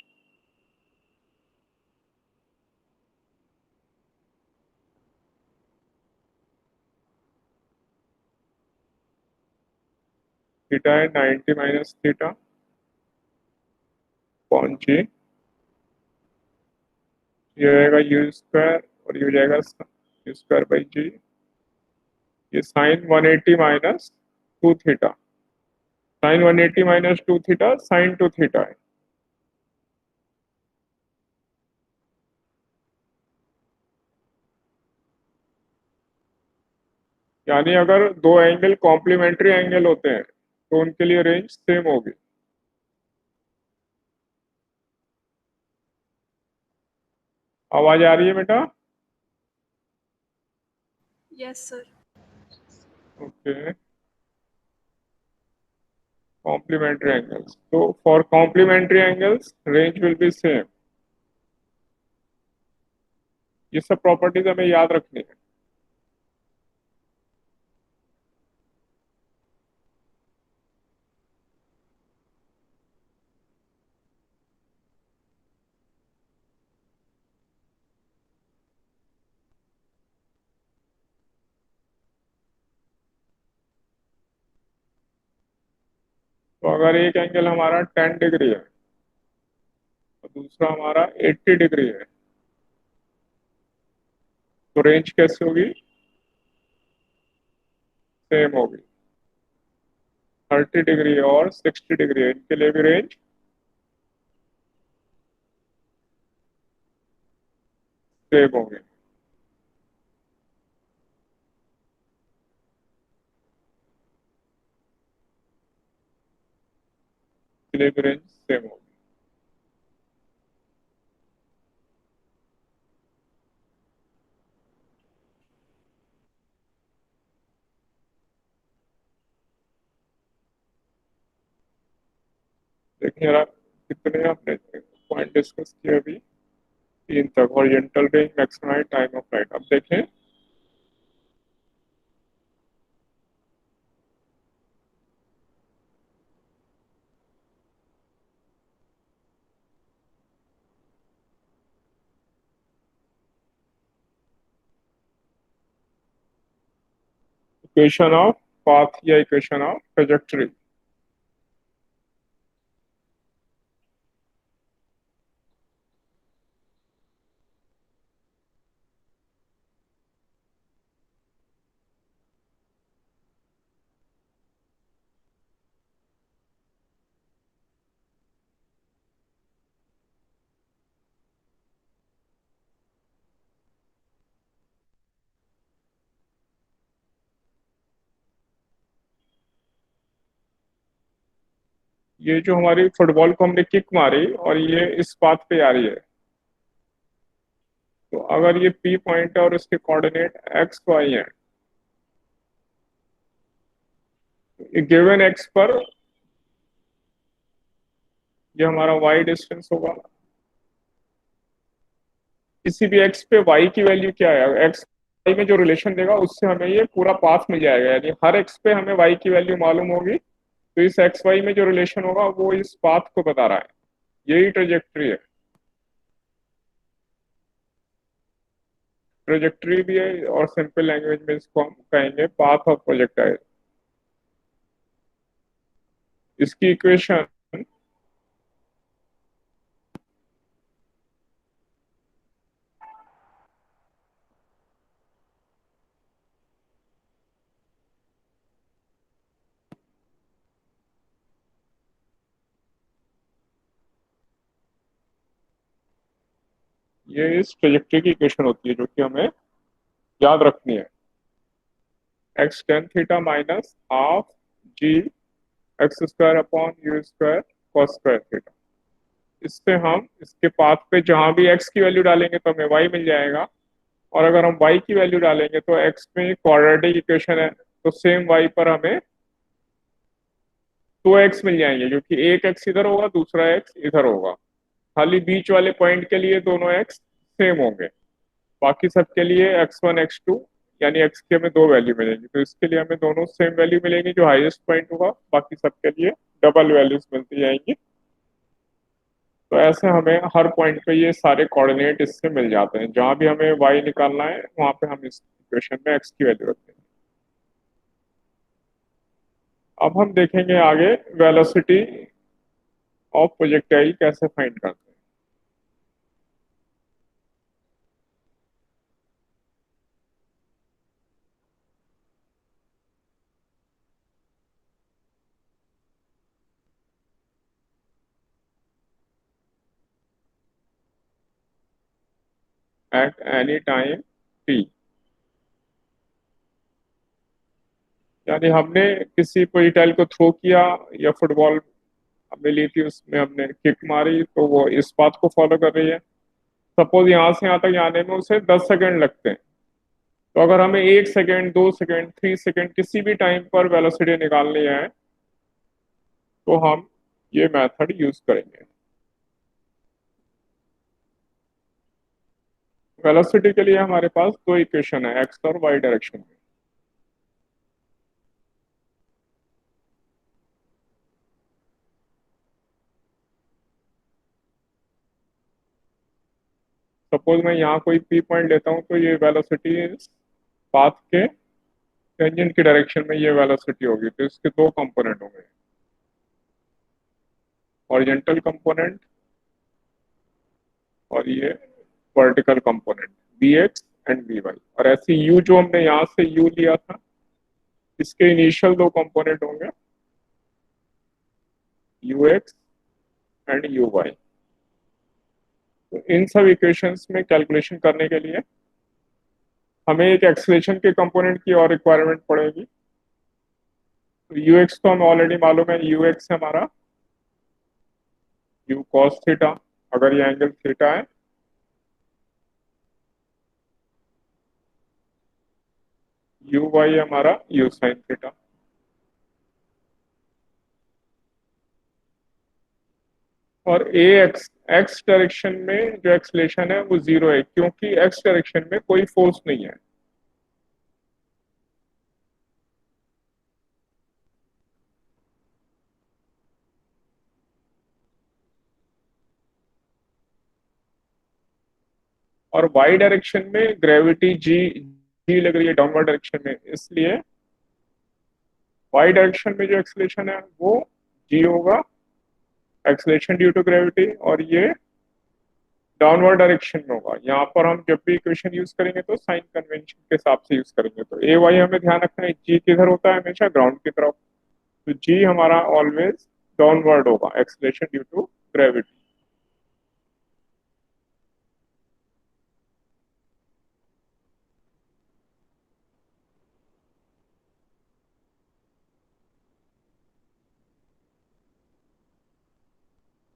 थीटा है 90 माइनस थीटा अपॉन जी, ये रहेगा यू स्क्वायर और ये हो जाएगा यू स्क्वायर बाई जी। ये sine 180 minus 2 theta, sine 180 minus 2 theta sine 2 theta है। यानी अगर दो एंगल कॉम्प्लीमेंट्री एंगल होते हैं तो उनके लिए रेंज सेम होगी। आवाज आ रही है बेटा? Yes sir. Okay, complementary angles, तो for complementary angles range will be same. ये सब प्रॉपर्टीज हमें याद रखनी है। तो अगर एक एंगल हमारा 10 डिग्री है तो दूसरा हमारा 80 डिग्री है, तो रेंज कैसे होगी, सेम होगी। 30 डिग्री और 60 डिग्री इनके लिए भी रेंज सेम होगी। इसके लिए भी रेंज सेम होगी। देखिए जरा कितने आपने पॉइंट डिस्कस किया अभी, 3 तक। Horizontal range, maximize time of flight. अब देखें इक्वेशन ऑफ पाथ या इक्वेशन ऑफ ट्रेजेक्टरी। ये जो हमारी फुटबॉल को हमने किक मारी और ये इस पाथ पे आ रही है, तो अगर ये पी पॉइंट है और इसके कोऑर्डिनेट एक्स वाई है, तो गिवन एक्स पर ये हमारा वाई डिस्टेंस होगा। किसी भी एक्स पे वाई की वैल्यू क्या है, एक्स वाई में जो रिलेशन देगा उससे हमें ये पूरा पाथ मिल जाएगा। यानी हर एक्स पे हमें वाई की वैल्यू मालूम होगी, तो इस एक्स वाई में जो रिलेशन होगा वो इस पाथ को बता रहा है। यही ट्रेजेक्ट्री है। ट्रेजेक्ट्री भी है और सिंपल लैंग्वेज में इसको हम कहेंगे पाथ ऑफ प्रोजेक्टाइल। इसकी इक्वेशन ये इस ट्रेजेक्ट्री की इक्वेशन होती है जो कि हमें याद रखनी है। X tan theta minus half G X square upon U square cos square theta. इससे हम इसके पाथ पे जहां भी एक्स की वैल्यू डालेंगे तो हमें वाई मिल जाएगा, और अगर हम वाई की वैल्यू डालेंगे तो एक्स में क्वाड्रेटिक इक्वेशन है, तो सेम वाई पर हमें 2x मिल जाएंगे, क्योंकि एक एक्स इधर होगा दूसरा एक्स इधर होगा। खाली बीच वाले पॉइंट के लिए दोनों एक्स सेम होंगे, बाकी सबके लिए x1 x2 यानी x की हमें 2 वैल्यू मिलेंगी। तो इसके लिए हमें दोनों सेम वैल्यू मिलेंगी जो हाईएस्ट पॉइंट होगा, बाकी सबके लिए डबल वैल्यूज मिलती जाएंगी। तो ऐसे हमें हर पॉइंट पे ये सारे कोऑर्डिनेट इससे मिल जाते हैं। जहां भी हमें y निकालना है वहां पे हम इस इक्वेशन में x की वैल्यू रखते हैं। अब हम देखेंगे आगे वेलोसिटी ऑफ प्रोजेक्टाइल कैसे फाइंड करते हैं। एट एनी टाइम t, यानी हमने किसी प्रोजेक्टाइल को थ्रो किया या फुटबॉल हमने ली थी उसमें हमने किक मारी, तो वो इस बात को फॉलो कर रही है। सपोज यहाँ से यहाँ तक जाने में उसे 10 सेकेंड लगते हैं, तो अगर हमें 1 सेकेंड 2 सेकेंड 3 सेकेंड किसी भी टाइम पर वेलोसिटी निकालनी है तो हम ये मेथड यूज करेंगे। वेलोसिटी के लिए हमारे पास 2 इक्वेशन है, एक्स और वाई डायरेक्शन में। सपोज मैं यहाँ कोई पी पॉइंट लेता हूँ, तो ये वेलोसिटी पाथ के टेंजेंट की डायरेक्शन में ये वेलोसिटी होगी। तो इसके 2 कंपोनेंट होंगे, हॉरिजॉन्टल कंपोनेंट और ये vertical component bx and V Y. और ऐसे यू जो हमने यहाँ से यू लिया था, इसके इनिशियल दो कंपोनेंट होंगे U X and U Y. तो इन सब इक्वेशंस में कैलकुलेशन करने के लिए हमें एक एक्सेलेरेशन के कंपोनेंट की और रिक्वायरमेंट पड़ेगी। तो यू एक्स तो हमें ऑलरेडी मालूम है, यू एक्स हमारा यू कॉस थीटा, अगर ये एंगल थीटा है, यू वाई हमारा यू साइन थीटा। और ए एक्स एक्स डायरेक्शन में जो एक्सलेशन है वो जीरो है, क्योंकि एक्स डायरेक्शन में कोई फोर्स नहीं है। और वाई डायरेक्शन में ग्रेविटी जी जी लग रही है डाउनवर्ड डायरेक्शन में, इसलिए वाई डायरेक्शन में जो एक्सलेशन है वो जी होगा, एक्सलेशन ड्यू टू ग्रेविटी, और ये डाउनवर्ड डायरेक्शन में होगा। यहाँ पर हम जब भी इक्वेशन यूज करेंगे तो साइन कन्वेंशन के हिसाब से यूज करेंगे। तो ए वाई हमें ध्यान रखना है, जी किधर होता है, हमेशा ग्राउंड की तरफ। तो जी हमारा ऑलवेज डाउनवर्ड होगा, एक्सलेशन ड्यू टू ग्रेविटी।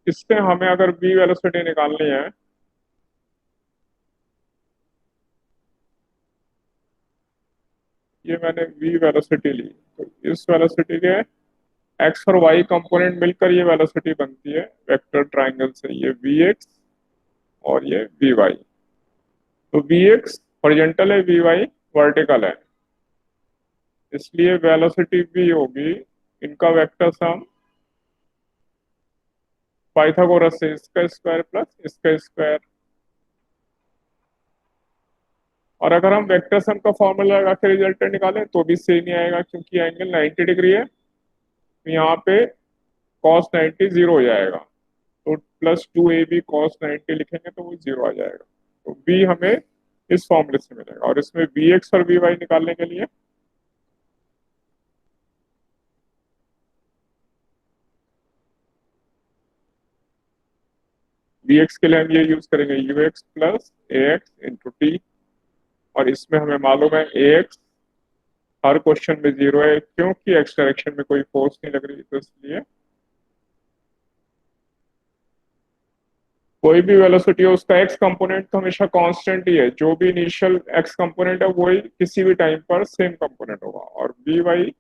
इससे हमें अगर v वेलोसिटी निकालनी है, ये मैंने v वेलोसिटी ली, तो इस वेलोसिटी के x और y कंपोनेंट मिलकर ये वेलोसिटी बनती है वेक्टर ट्रायंगल से, ये vx और ये vy। तो vx हॉरिजॉन्टल है, vy वर्टिकल है, इसलिए वेलोसिटी v होगी इनका वेक्टर सम पाइथागोरस से, इसका स्क्वायर प्लस इसका स्क्वायर। और अगर हम वेक्टर सम का फॉर्मूला लगा के रिजल्टेंट निकालें तो भी सेम ही आएगा, क्योंकि एंगल 90 डिग्री है, तो यहाँ पे cos 90 जीरो हो जाएगा। तो प्लस 2ab cos 90 लिखेंगे तो वो जीरो आ जाएगा। तो v हमें इस फॉर्मूले से मिलेगा। और इसमें vx और vy निकालने के लिए vx के लिए हम ये यूज करेंगे ux plus ax into T. और इसमें हमें मालूम है ax हर क्वेश्चन में जीरो है, क्योंकि एक्स डायरेक्शन में कोई फोर्स नहीं लग रही, तो इसलिए कोई भी वेलोसिटी हो उसका एक्स कंपोनेंट तो हमेशा कांस्टेंट ही है, जो भी इनिशियल एक्स कंपोनेंट है वही किसी भी टाइम पर सेम कंपोनेंट होगा। और बी वाई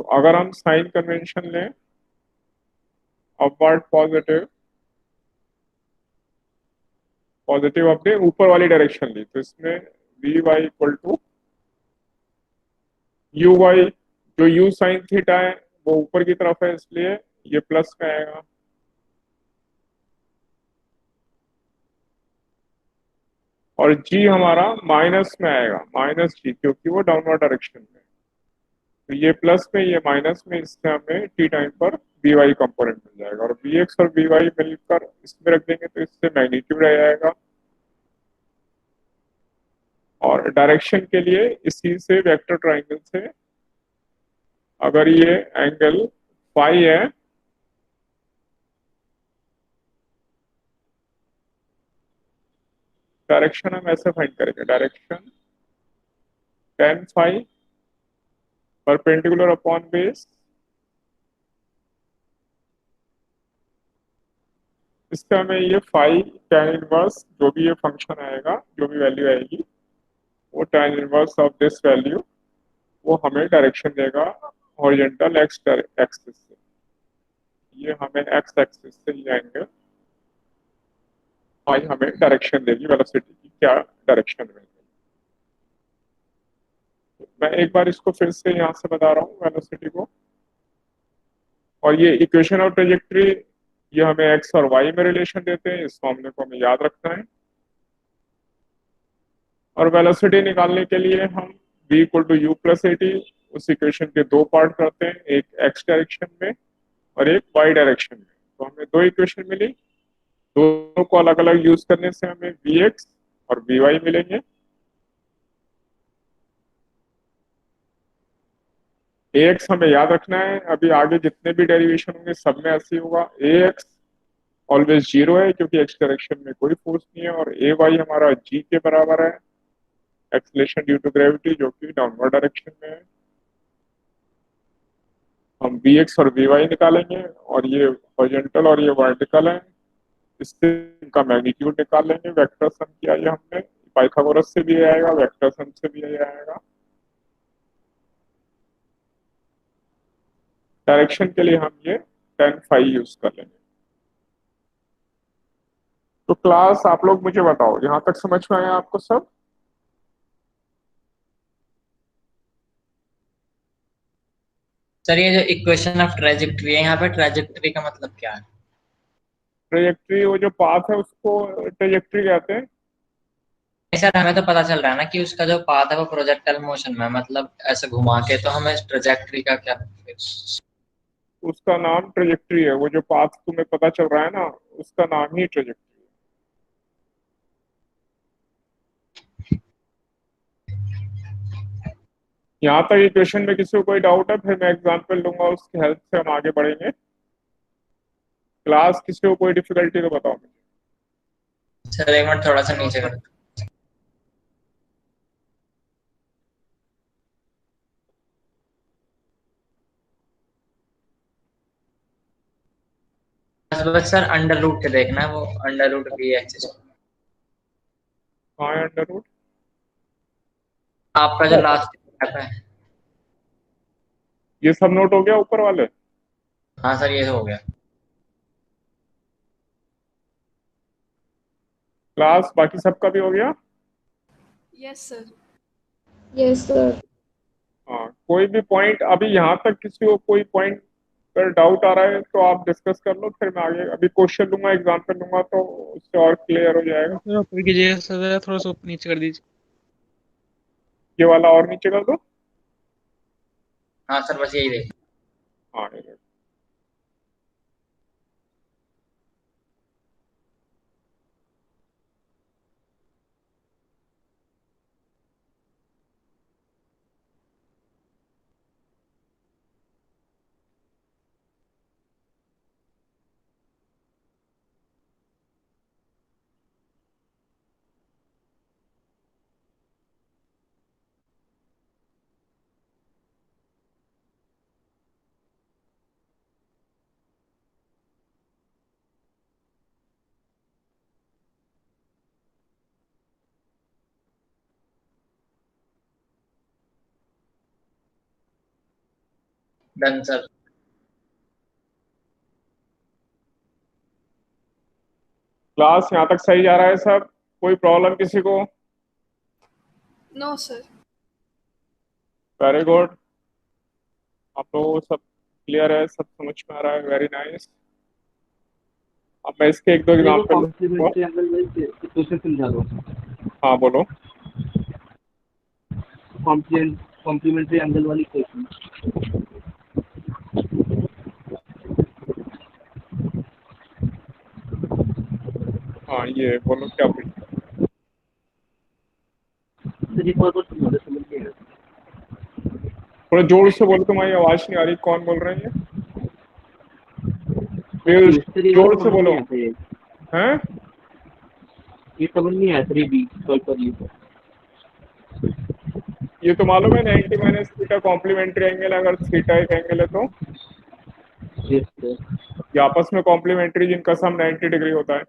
तो अगर हम साइन कन्वेंशन लें अपवर्ड पॉजिटिव पॉजिटिव अपने ऊपर वाली डायरेक्शन ली, तो इसमें V Y equal to U Y, जो यू साइन थीटा है वो ऊपर की तरफ है, इसलिए ये प्लस में आएगा। और जी हमारा माइनस में आएगा, माइनस जी, क्योंकि वो डाउनवर्ड डायरेक्शन में। तो ये प्लस में ये माइनस में, इससे हमें टी टाइम पर बी वाई कंपोनेंट मिल जाएगा। और बी एक्स और बी वाई मिलकर इसमें रख देंगे तो इससे मैग्नीट्यूड रह जाएगा। और डायरेक्शन के लिए इसी से वेक्टर ट्राइंगल से अगर ये एंगल फाई है डायरेक्शन हम ऐसे फाइंड करेंगे, direction tan phi perpendicular upon base, इससे हमें ये फाई tan इनवर्स जो भी ये फंक्शन आएगा, जो भी वैल्यू आएगी वो tan inverse of this value वो हमें डायरेक्शन देगा हॉरिजॉन्टल एक्स एक्सिस से। ये हमें एक्स एक्सिस से ये एंगल फाई हमें डायरेक्शन देगी वेलोसिटी की, क्या डायरेक्शन में। मैं एक बार इसको फिर से यहाँ से बता रहा हूँ वेलोसिटी को। और ये इक्वेशन ऑफ ट्रेजेक्ट्री ये हमें एक्स और वाई में रिलेशन देते हैं, इस फॉर्मूले को हमें याद रखना है। और वेलोसिटी निकालने के लिए हम v equal to U plus A T उस इक्वेशन के दो पार्ट करते हैं, एक एक्स डायरेक्शन में और एक वाई डायरेक्शन में। तो हमें दो इक्वेशन मिली, दोनों को अलग अलग यूज करने से हमें Vx और Vy मिलेंगे। Ax हमें याद रखना है, अभी आगे जितने भी डेरिवेशन होंगे सब में ऐसे ही होगा। Ax ऑलवेज 0 है क्योंकि एक्स डायरेक्शन में कोई फोर्स नहीं है, और Ay हमारा g के बराबर है, एक्सलेशन ड्यू टू ग्रेविटी, जो कि डाउनवर्ड डायरेक्शन में है। हम Vx और Vy निकालेंगे, और ये हॉरिजॉन्टल और ये वर्टिकल है, इससे इनका मैग्नीट्यूड निकाल लेंगे। वेक्टर सम किया ये हमने, पाइथागोरस से भी आएगा, वेक्टर सम से भी आएगा। डायरेक्शन के लिए हम ये tan phi यूज कर लेंगे। तो क्लास आप लोग मुझे बताओ, यहाँ तक समझ में आया आपको सब? सर ये जो इक्वेशन ऑफ ट्रेजेक्ट्री है, यहाँ पे ट्रेजेक्ट्री का मतलब क्या है? ट्रेजेक्ट्री, वो जो पाथ है उसको ट्रेजेक्ट्री कहते हैं। नहीं सर, हमें तो पता चल रहा है ना कि उसका जो पाथ है वो प्रोजेक्टाइल मोशन में है, मतलब ऐसे घुमा के, तो हमें ट्रेजेक्ट्री का क्या? उसका नाम ट्रेजेक्ट्री है, वो जो पाथ तुम्हें पता चल रहा है ना, उसका नाम ही ट्रेजेक्ट्री है। यहाँ तक इक्वेशन में किसी को कोई डाउट है? फिर मैं एग्जांपल लूंगा, उसकी हेल्प से हम आगे बढ़ेंगे। क्लास किसी को कोई डिफिकल्टी तो बताओ मुझे। सर एक मिनट, थोड़ा सा नीचे कर। बस सर अंडर रूट के देखना है, वो अंडर रूट भी एक्सिस। कहाँ है अंडर रूट? आपका जो लास्ट स्टेप है। ये सब नोट हो गया ऊपर वाले? हाँ सर, ये हो गया। क्लास बाकी सबका भी हो गया? Yes sir. Yes sir. हाँ, कोई भी पॉइंट अभी यहाँ तक किसी को कोई पॉइंट पर डाउट आ रहा है तो आप डिस्कस कर लो, फिर मैं आगे अभी क्वेश्चन लूंगा, एग्जाम्पल लूंगा, तो उससे और क्लियर हो जाएगा। सर ऊपर कीजिएगा सर, थोड़ा सा ऊपर नीचे कर दीजिए। ये वाला और नीचे कर दो। हाँ सर, बस यही देख। हाँ, ये डन सर। क्लास यहाँ तक सही जा रहा है सब? कोई प्रॉब्लम किसी को? No sir. वेरी गुड, आप लोगों को सब क्लियर है, सब समझ में आ रहा है, वेरी नाइस। अब मैं इसके एक दो एग्जाम्पल लूंगा। कॉम्प्लीमेंट्री एंगल वाइज इक्वेशन समझा दो। हाँ बोलो। कॉम्प्लीमेंट्री एंगल वाली इक्वेशन। हाँ, ये बोलो क्या पूछ। सर एक बार समझा दो, समझ नहीं आया। थोड़ा जोर से बोलो, तुम्हारी आवाज नहीं आ रही, कौन बोल रहे हैं ये? सर ये वाला जोर से समझ बोलो। नहीं आता, हैं? ये समझ नहीं आया सर, ये बी सॉल्व कर लीजिए। ये तो मालूम है 90 माइनस थीटा कॉम्प्लीमेंट्री एंगल, अगर थीटा एक एंगल है तो यस सर। ये आपस में कॉम्प्लीमेंट्री, जिनका सम 90 डिग्री होता है।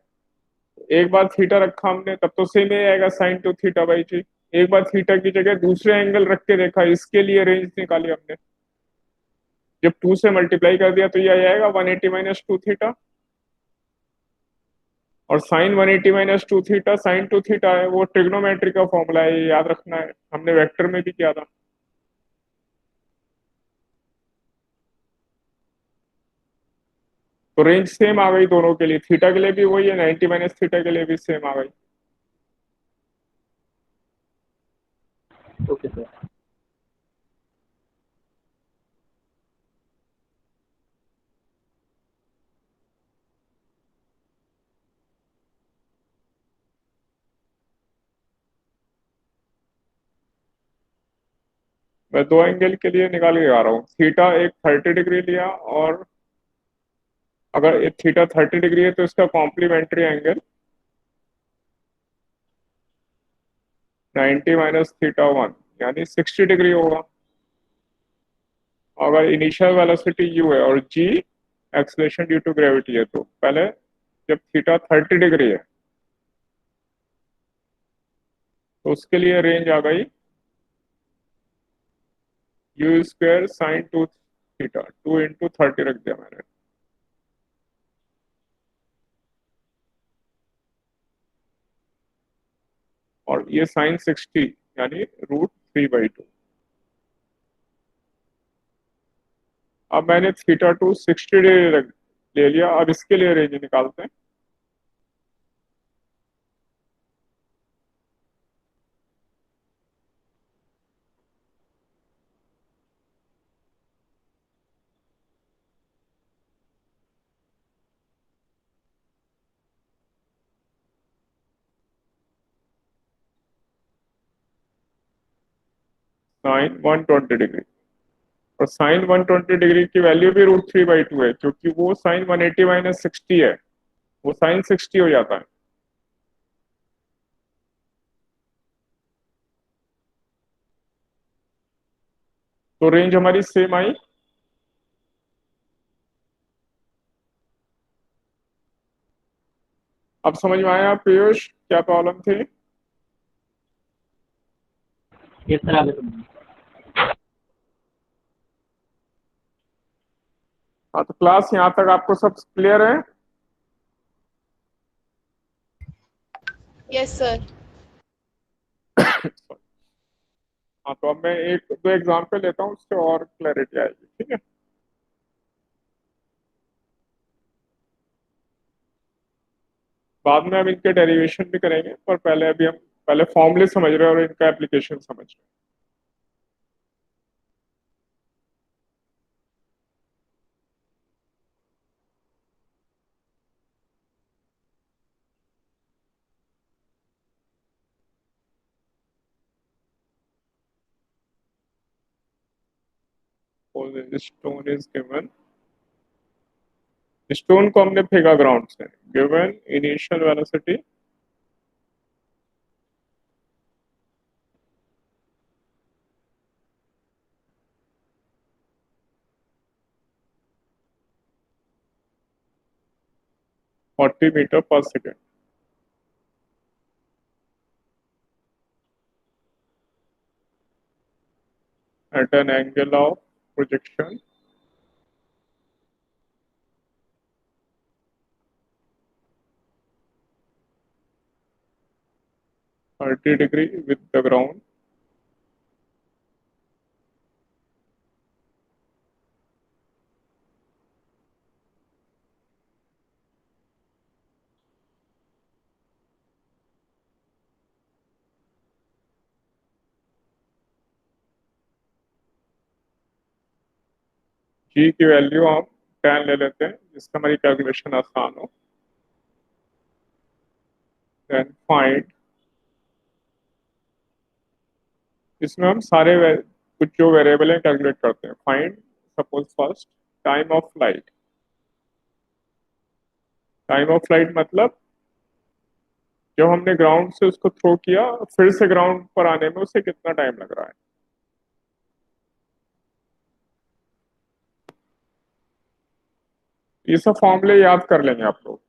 एक बार थीटा रखा हमने तब तो सेम ही आएगा साइन टू थीटा बाई जी। एक बार थीटा की जगह दूसरे एंगल रख के देखा, इसके लिए रेंज निकाली हमने, जब 2 से मल्टीप्लाई कर दिया तो ये आ जाएगा 180 माइनस टू थीटा। और sine 180 minus two theta sine two theta है, वो ट्रिग्नोमेट्री का फॉर्मूला है, ये याद रखना है, हमने वेक्टर में भी किया था। तो रेंज सेम आ गई दोनों के लिए, थीटा के लिए भी वही है, 90 माइनस थीटा के लिए भी सेम आ गई। Okay sir. मैं दो एंगल के लिए निकाल के आ रहा हूँ। थीटा एक 30 डिग्री लिया, और अगर ये थीटा 30 डिग्री है तो इसका कॉम्प्लीमेंट्री एंगल 90 माइनस थीटा 1 यानी 60 डिग्री होगा। अगर इनिशियल वेलोसिटी u है और g acceleration due to gravity है, तो पहले जब थीटा 30 डिग्री है तो उसके लिए रेंज आ गई u square sine 2 theta, 2 into 30 रख दिया मैंने। और ये साइन 60 यानी √3/2। अब मैंने थीटा टू 60 डिग्री ले लिया। अब इसके लिए रेंज निकालते हैं। साइन 120 डिग्री, और साइन 120 डिग्री की वैल्यू भी √3/2 है, क्योंकि वो साइन 180 माइनस 60 है, वो साइन 60 हो जाता है। तो रेंज हमारी सेम आई। अब समझ में आया पीयूष क्या प्रॉब्लम थी? इस तरह हाँ, तो क्लास यहाँ तक आपको सब क्लियर है? Yes sir. हाँ, तो अब मैं एक दो एग्जाम्पल लेता हूँ, उससे और क्लैरिटी आएगी। ठीक है, बाद में हम इनके डेरिवेशन भी करेंगे, पर पहले अभी हम पहले फॉर्मूले समझ रहे हैं और इनका एप्लीकेशन समझ रहे हैं। स्टोन इज गिवन, स्टोन को हमने फेंका ग्राउंड से। गिवन इनिशियल वेलोसिटी 40 मीटर पर second at an angle of projection 30 degree with the ground g की वैल्यू हम 10 ले लेते हैं, जिससे हमारी कैलकुलेशन आसान हो। देन फाइंड, इसमें हम सारे कुछ जो वेरिएबल हैं कैलकुलेट करते हैं। Find suppose first time of flight. Time of flight मतलब जब हमने ग्राउंड से उसको थ्रो किया, फिर से ग्राउंड पर आने में उसे कितना टाइम लग रहा है। ये सब फॉर्मूले याद कर लेंगे आप लोग।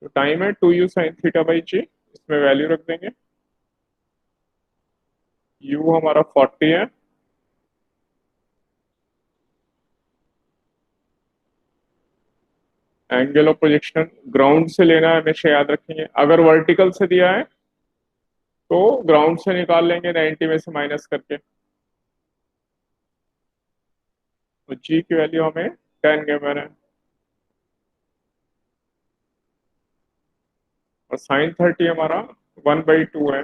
तो टाइम है 2u साइन थीटा बाई जी, इसमें वैल्यू रख देंगे। u हमारा 40 है, एंगल ऑफ प्रोजेक्शन ग्राउंड से लेना है, हमेशा याद रखेंगे। अगर वर्टिकल से दिया है तो ग्राउंड से निकाल लेंगे 90 में से माइनस करके। तो g की वैल्यू हमें 10 गिवन है, और साइन 30 हमारा 1/2 है।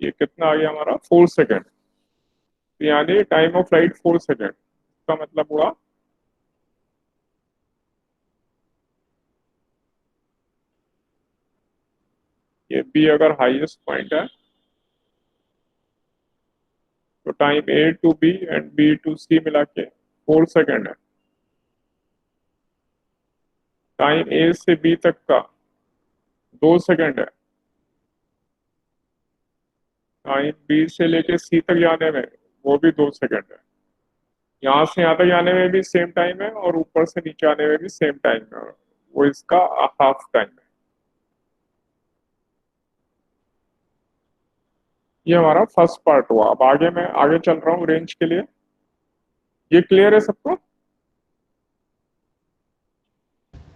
ये कितना आ गया हमारा 4 सेकेंड, यानी टाइम ऑफ फ्लाइट 4 सेकेंड। इसका मतलब हुआ ये बी अगर हाईएस्ट पॉइंट है तो time A to B and B to C मिला के 4 सेकेंड है। टाइम ए से बी तक का 2 सेकेंड है। टाइम बी से लेके सी तक जाने में वो भी 2 सेकेंड है। यहाँ से यहाँ तक जाने में भी सेम टाइम है और ऊपर से नीचे आने में भी सेम टाइम है, वो इसका हाफ टाइम है। ये हमारा फर्स्ट पार्ट हुआ। अब आगे मैं आगे चल रहा हूँ रेंज के लिए। ये क्लियर है सबको?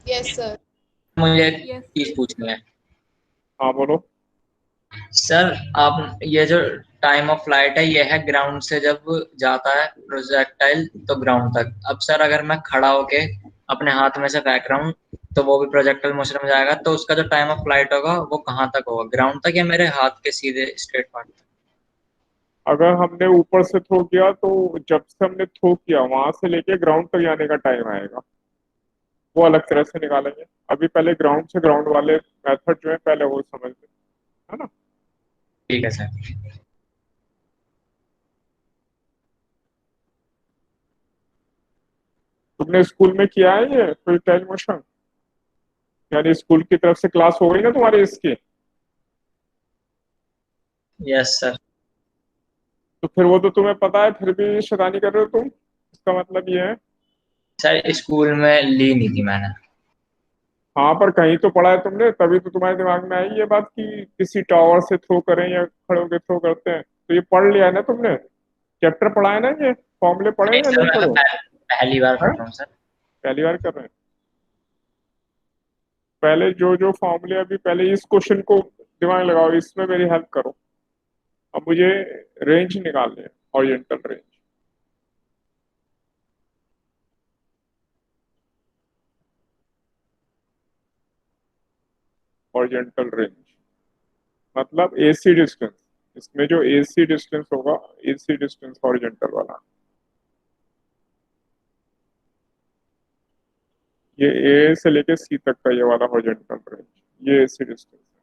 Yes, sir. मुझे एक Yes. चीज पूछनी है हाँ बोलो। सर। आप ये जो टाइम ऑफ फ्लाइट है ये है ग्राउंड से जब जाता है प्रोजेक्टाइल तो ग्राउंड तक। अब सर अगर मैं खड़ा होके अपने हाथ में से फेंक रहा हूँ तो वो भी प्रोजेक्टाइल मोशन में जाएगा, तो उसका जो टाइम ऑफ फ्लाइट होगा वो कहाँ तक होगा, ग्राउंड तक या मेरे हाथ के सीधे स्ट्रेट पार्ट तक? अगर हमने ऊपर से थ्रो किया तो जब से हमने थ्रो किया वहां से लेके ग्राउंड तक जाने का टाइम आएगा, वो अलग तरह से निकालेंगे। अभी पहले ग्राउंड से ग्राउंड वाले मेथड जो है पहले वो समझ लें, है ना। ठीक है सर। तुमने स्कूल में किया है ये प्रोजेक्टाइल मोशन? यानी स्कूल की तरफ से क्लास हो गई ना तुम्हारी इसकी? Yes sir. तो फिर वो तो तुम्हें पता है, फिर भी शैतानी कर रहे हो तुम, इसका मतलब ये है। सर स्कूल में ली नहीं थी मैंने। हाँ पर कहीं तो पढ़ा है तुमने, तभी तो तुम्हारे दिमाग में आई ये बात कि किसी टावर से थ्रो करें या खड़े होकर थ्रो करते हैं। तो ये पढ़ लिया है ना तुमने, चैप्टर पढ़ा है ना, ये फॉर्मूले पढ़े नहीं हैं या सर, नहीं मैं तो पढ़े? पहली बार पढ़ हाँ? रहा हूँ सर। पहली बार कर रहे हैं? पहले जो जो फॉर्मूले अभी पहले इस क्वेश्चन को दिमाग लगाओ, इसमें मेरी हेल्प करो। अब मुझे रेंज निकालनी है, हॉरिजॉन्टल रेंज। हॉरिजॉन्टल रेंज मतलब एसी डिस्टेंस। इसमें जो एसी डिस्टेंस होगा, एसी डिस्टेंस हॉरिजॉन्टल वाला, ये ए से लेके सी तक का ये वाला हॉरिजॉन्टल रेंज, ये एसी डिस्टेंस है।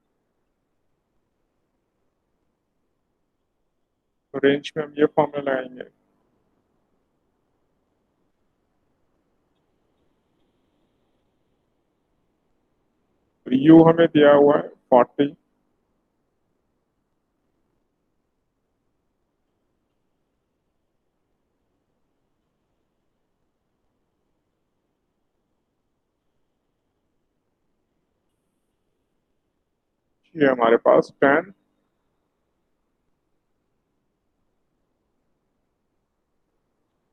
तो रेंज में हम ये फॉर्मूला लगाएंगे। तो यू हमें दिया हुआ है 40, ये हमारे पास 10,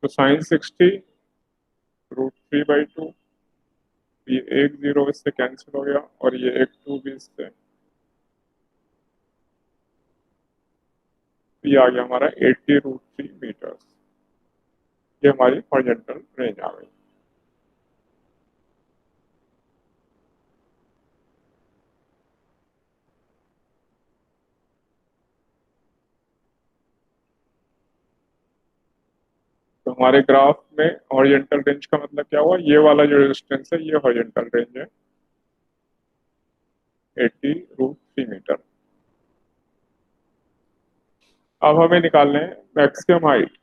तो साइन 60 √3/2। ये एक जीरो इससे कैंसिल हो गया और ये एक टू भी इससे, ये आ गया हमारा 80√3 मीटर्स। ये हमारी हॉरिजॉन्टल रेंज आ गई। तो हमारे ग्राफ में हॉरिजॉन्टल रेंज का मतलब क्या हुआ, ये वाला जो डिस्टेंस है ये हॉरिजॉन्टल रेंज है, 80√3 मीटर। अब हमें निकालना है मैक्सिमम हाइट।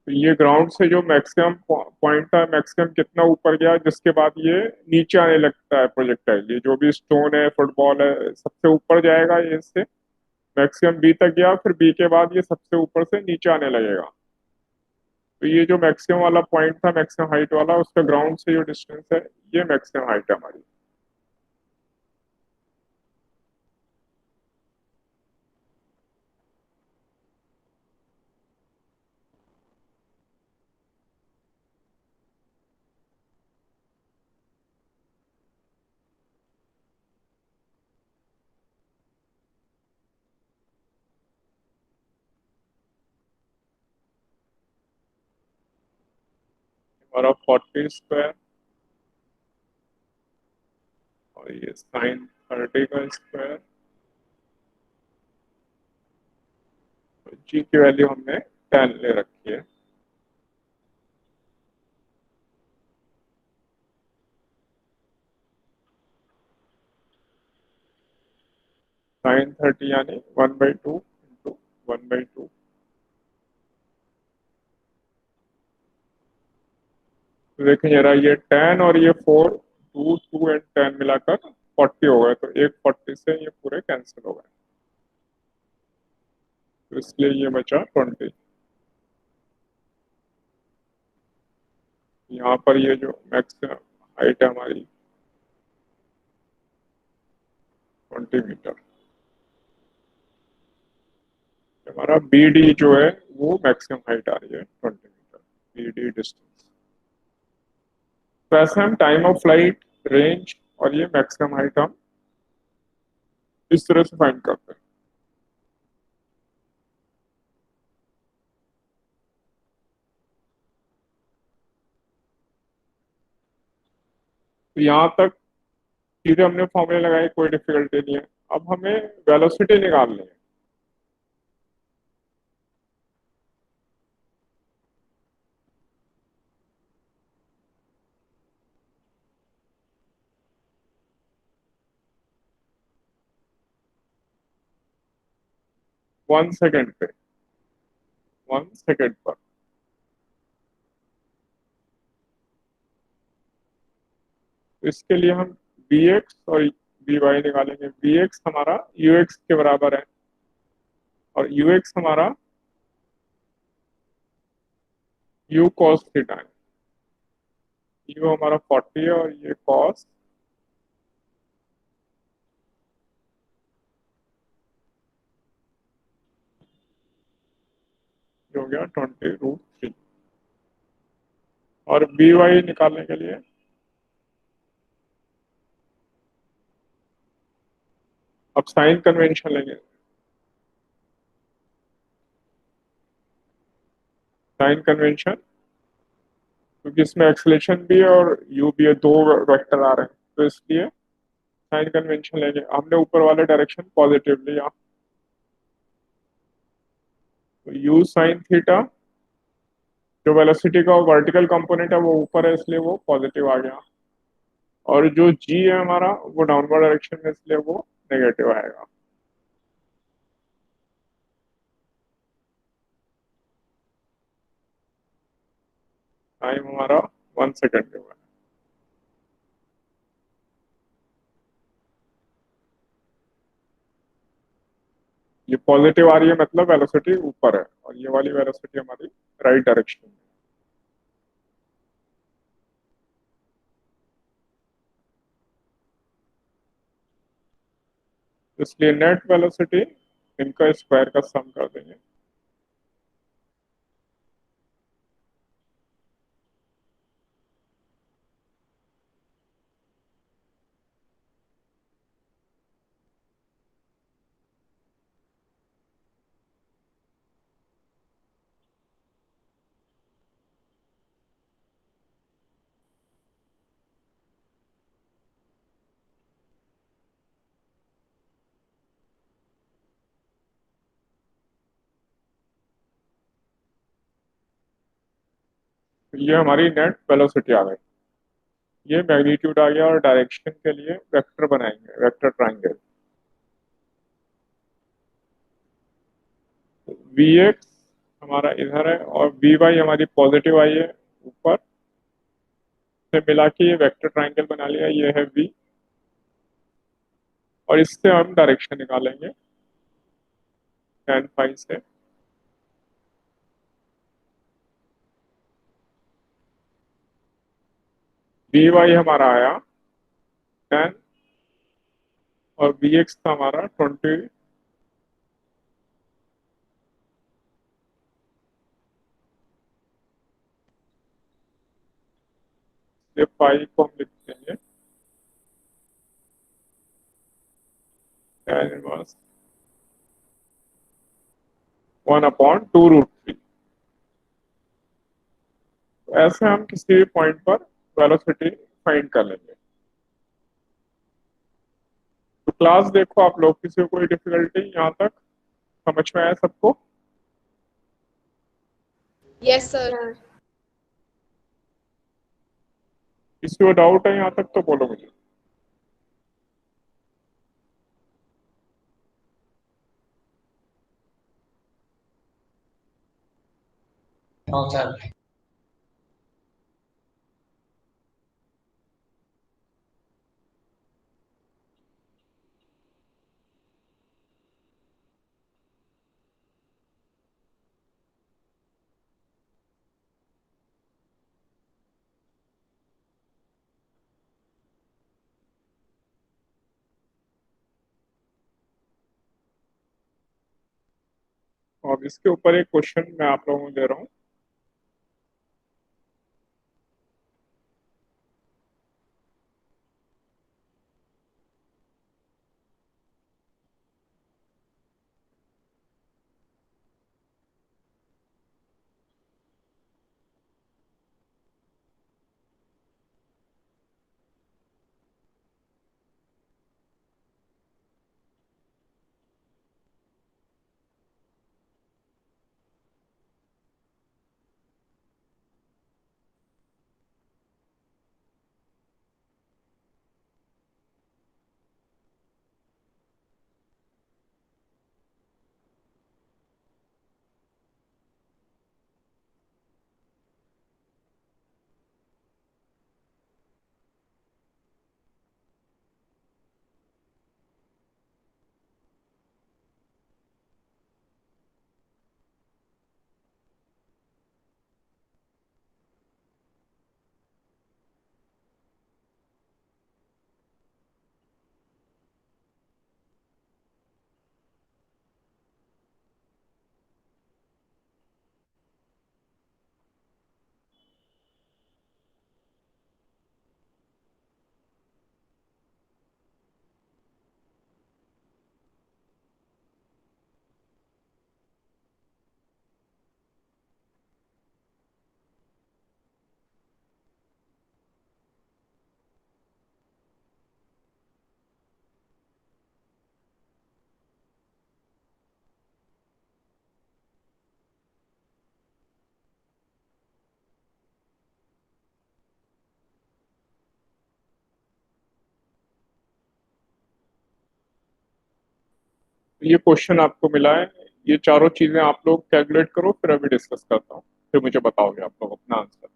तो ये ग्राउंड से जो मैक्सिमम पॉइंट था, मैक्सिमम कितना ऊपर गया जिसके बाद ये नीचे आने लगता है प्रोजेक्टाइल। ये जो भी स्टोन है, फुटबॉल है, सबसे ऊपर जाएगा ये इससे, मैक्सिमम बी तक गया, फिर बी के बाद ये सबसे ऊपर से नीचे आने लगेगा। तो ये जो मैक्सिमम वाला पॉइंट था, मैक्सिमम हाइट वाला, उसका ग्राउंड से जो डिस्टेंस है ये मैक्सिमम हाइट है हमारी। हमारा 40 स्क्वायर और ये साइन 30 का स्क्वायर। जी की वैल्यू हमने 10 ले रखी है। साइन 30 यानी 1/2 इंटू 1/2। तो देखें जरा, ये 10 और ये 4, 2 2 एंड 10 मिलाकर 40 हो गए, तो एक 40 से ये पूरे कैंसिल हो गए, तो इसलिए ये बचा 20। यहाँ पर ये जो मैक्सिमम हाइट है हमारी 20 मीटर। हमारा बी डी जो है वो मैक्सिमम हाइट आ रही है 20 मीटर, बी डी डिस्टेंस। तो ऐसे हम टाइम ऑफ फ्लाइट, रेंज और ये मैक्सिमम हाइट हम इस तरह से फाइंड करते हैं। तो यहाँ तक सीधे हमने फॉर्मूले लगाए, कोई डिफिकल्टी नहीं है। अब हमें वेलोसिटी निकालनी है। वन सेकेंड पे, 1 सेकेंड पर। तो इसके लिए हम बी एक्स और बी वाई निकालेंगे। बी एक्स हमारा यू एक्स के बराबर है और यू एक्स हमारा यू कॉस थीटा है। यू हमारा 40 है और ये कॉस हो गया 20√3। और बी वाई निकालने के लिए अब साइन कन्वेंशन लेंगे। साइन कन्वेंशन, क्योंकि इसमें एक्सलेशन भी है और यू भी है, दो वेक्टर आ रहे हैं, तो इसलिए साइन कन्वेंशन लेंगे। हमने ऊपर वाले डायरेक्शन पॉजिटिव लिया, तो यू साइन थीटा, जो वेलोसिटी का वर्टिकल कंपोनेंट है वो ऊपर है इसलिए वो पॉजिटिव आ गया, और जो जी है हमारा वो डाउनवर्ड डायरेक्शन में इसलिए वो नेगेटिव आएगा। टाइम हमारा 1 सेकेंड हुआ है। ये पॉजिटिव आ रही है मतलब वेलोसिटी ऊपर है, और ये वाली वेलोसिटी हमारी राइट डायरेक्शन में। इसलिए नेट वेलोसिटी इनका स्क्वायर का सम कर देंगे। तो ये हमारी नेट वेलोसिटी आ गई। ये मैग्नीट्यूड आ गया, और डायरेक्शन के लिए वेक्टर बनाएंगे, वेक्टर ट्राइंगल। वी एक्स हमारा इधर है और वी वाई हमारी पॉजिटिव आई है ऊपर से मिला के ये वेक्टर ट्राइंगल बना लिया। ये है वी, और इससे हम डायरेक्शन निकालेंगे tan फाई से। वी वाई हमारा आया 10 और वी एक्स था हमारा 20। ये फाई को हम लिख देंगे tan इनवर्स 1/2√3। तो ऐसे हम किसी भी पॉइंट पर वेलोसिटी फाइंड कर लेंगे। तो क्लास देखो आप लोग, किसी को कोई डिफिकल्टी यहाँ तक समझ में आया सबको? Yes, sir. सर किसी को डाउट है यहाँ तक तो बोलो मुझे। No sir. और इसके ऊपर एक क्वेश्चन मैं आप लोगों को दे रहा हूँ। ये क्वेश्चन आपको मिला है, ये चारों चीजें आप लोग कैलकुलेट करो, फिर अभी डिस्कस करता हूँ, फिर मुझे बताओगे आप लोग अपना आंसर।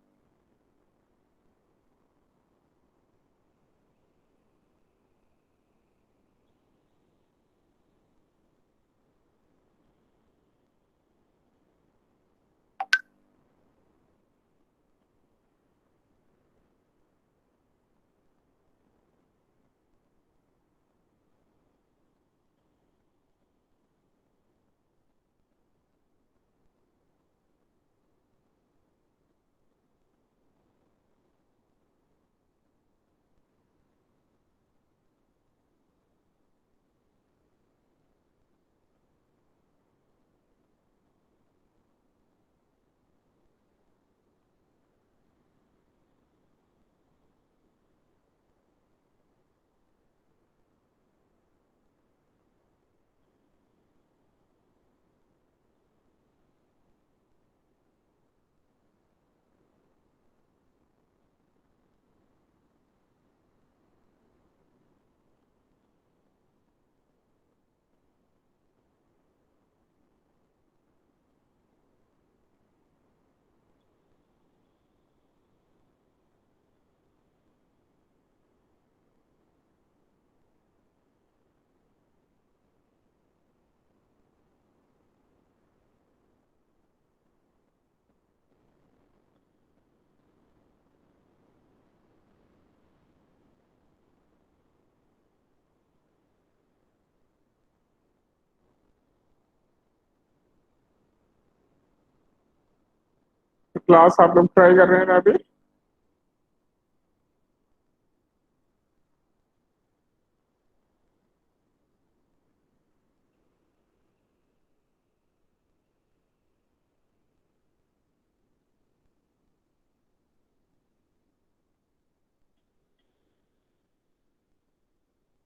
तो क्लास आप लोग ट्राई कर रहे हैं ना अभी?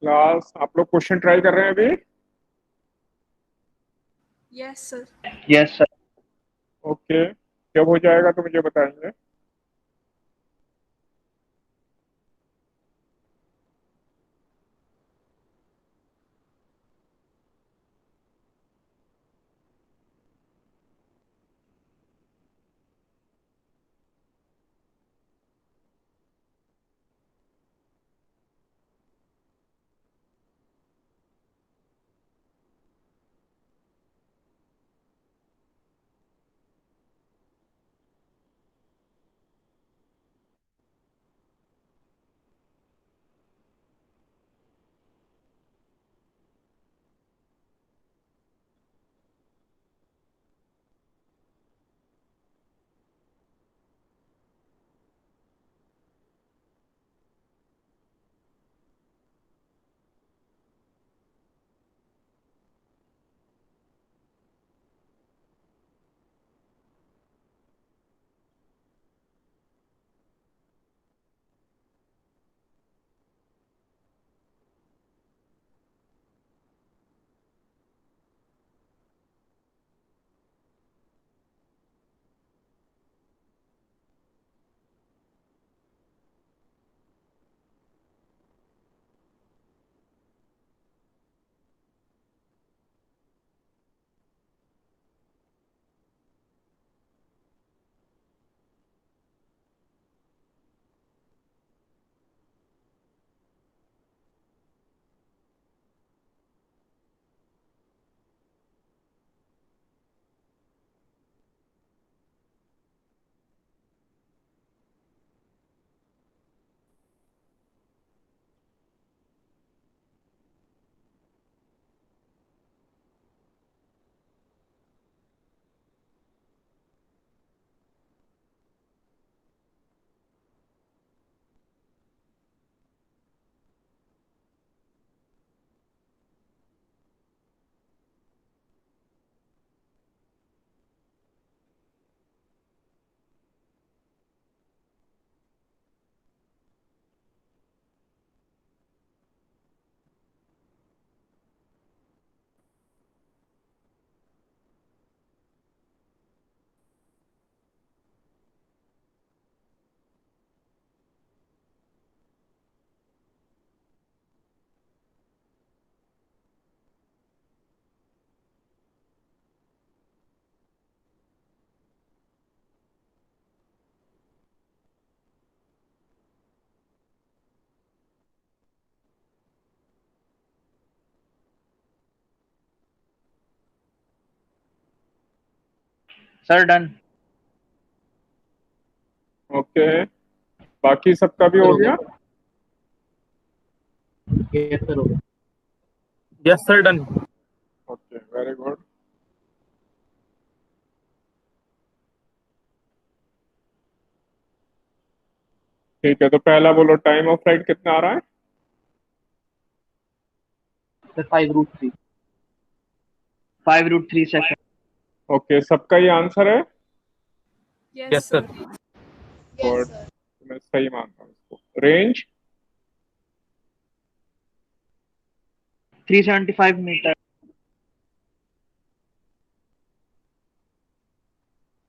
क्लास आप लोग क्वेश्चन ट्राई कर रहे हैं अभी? Yes sir. Yes sir. Okay, जब हो जाएगा तो मुझे बताएंगे। Sir done. ओके, बाकी सबका भी हो गया? यस सर हो गया। Yes sir done. Okay, very good. ठीक है, तो पहला बोलो, टाइम ऑफ फ्लाइट कितना आ रहा है? Sir 5√3 second. ओके, सबका ये आंसर है? Yes yes sir. Sir. Good, Yes, sir. मैं सही मानता हूँ इसको। रेंज? 375 मीटर।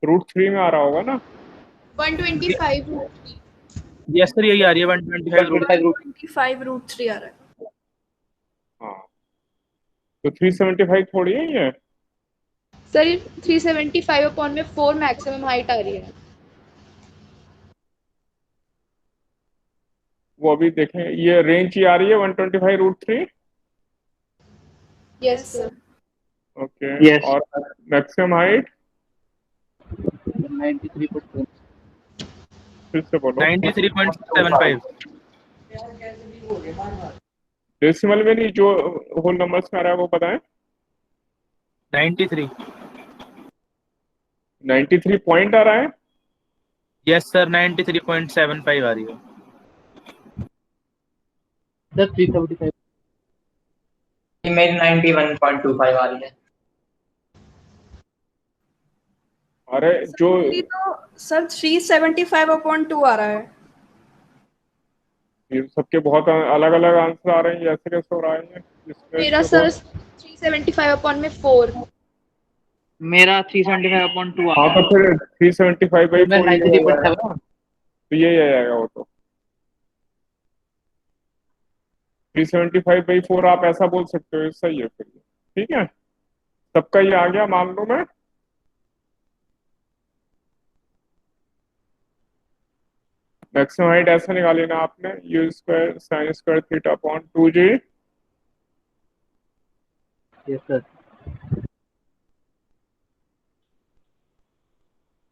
रूट 3 में आ रहा होगा ना? 125 √3. यस सर, यही आ रही है 125 रूट। 25 रूट 3 आ रहा है। हाँ, तो 375 थोड़ी है ये। सर ये 375 अपॉन में 4 मैक्सिमम हाइट आ रही है। वो अभी देखें, ये रेंज ही आ रही है 125√3। Yes sir. Okay, Yes. और मैक्सिमम हाइट 93%। फिर से बोलो। 93.75। डेसिमल में नहीं, जो होल नंबर्स में आ रहा है वो बताएं। 93। 93 पॉइंट आ रहा है? यस सर, 93.75 आ रही है। सर 375। मेरी 91.25 आ रही है। अरे सर जो मेरी तो सर 375 अपॉन 2 आ रहा है। ये सबके बहुत अलग अलग आंसर आ रहे हैं, ऐसे कैसे हो रहा है जिसमें मेरा देखो। सर 375 अपॉन में 4। मेरा 375/2 आ हाँ रहा तो है। फिर 375/4 मैं ये हो जाएगा 93.7। ना, तो यही आ जाएगा वो तो। 375/4 आप ऐसा बोल सकते हो, सही है फिर ये। ठीक है, सबका ये आ गया मान लो मैं। मैक्सिमम हाइट ऐसे निकाली ना आपने, you square sine square theta upon 2g, yes sir.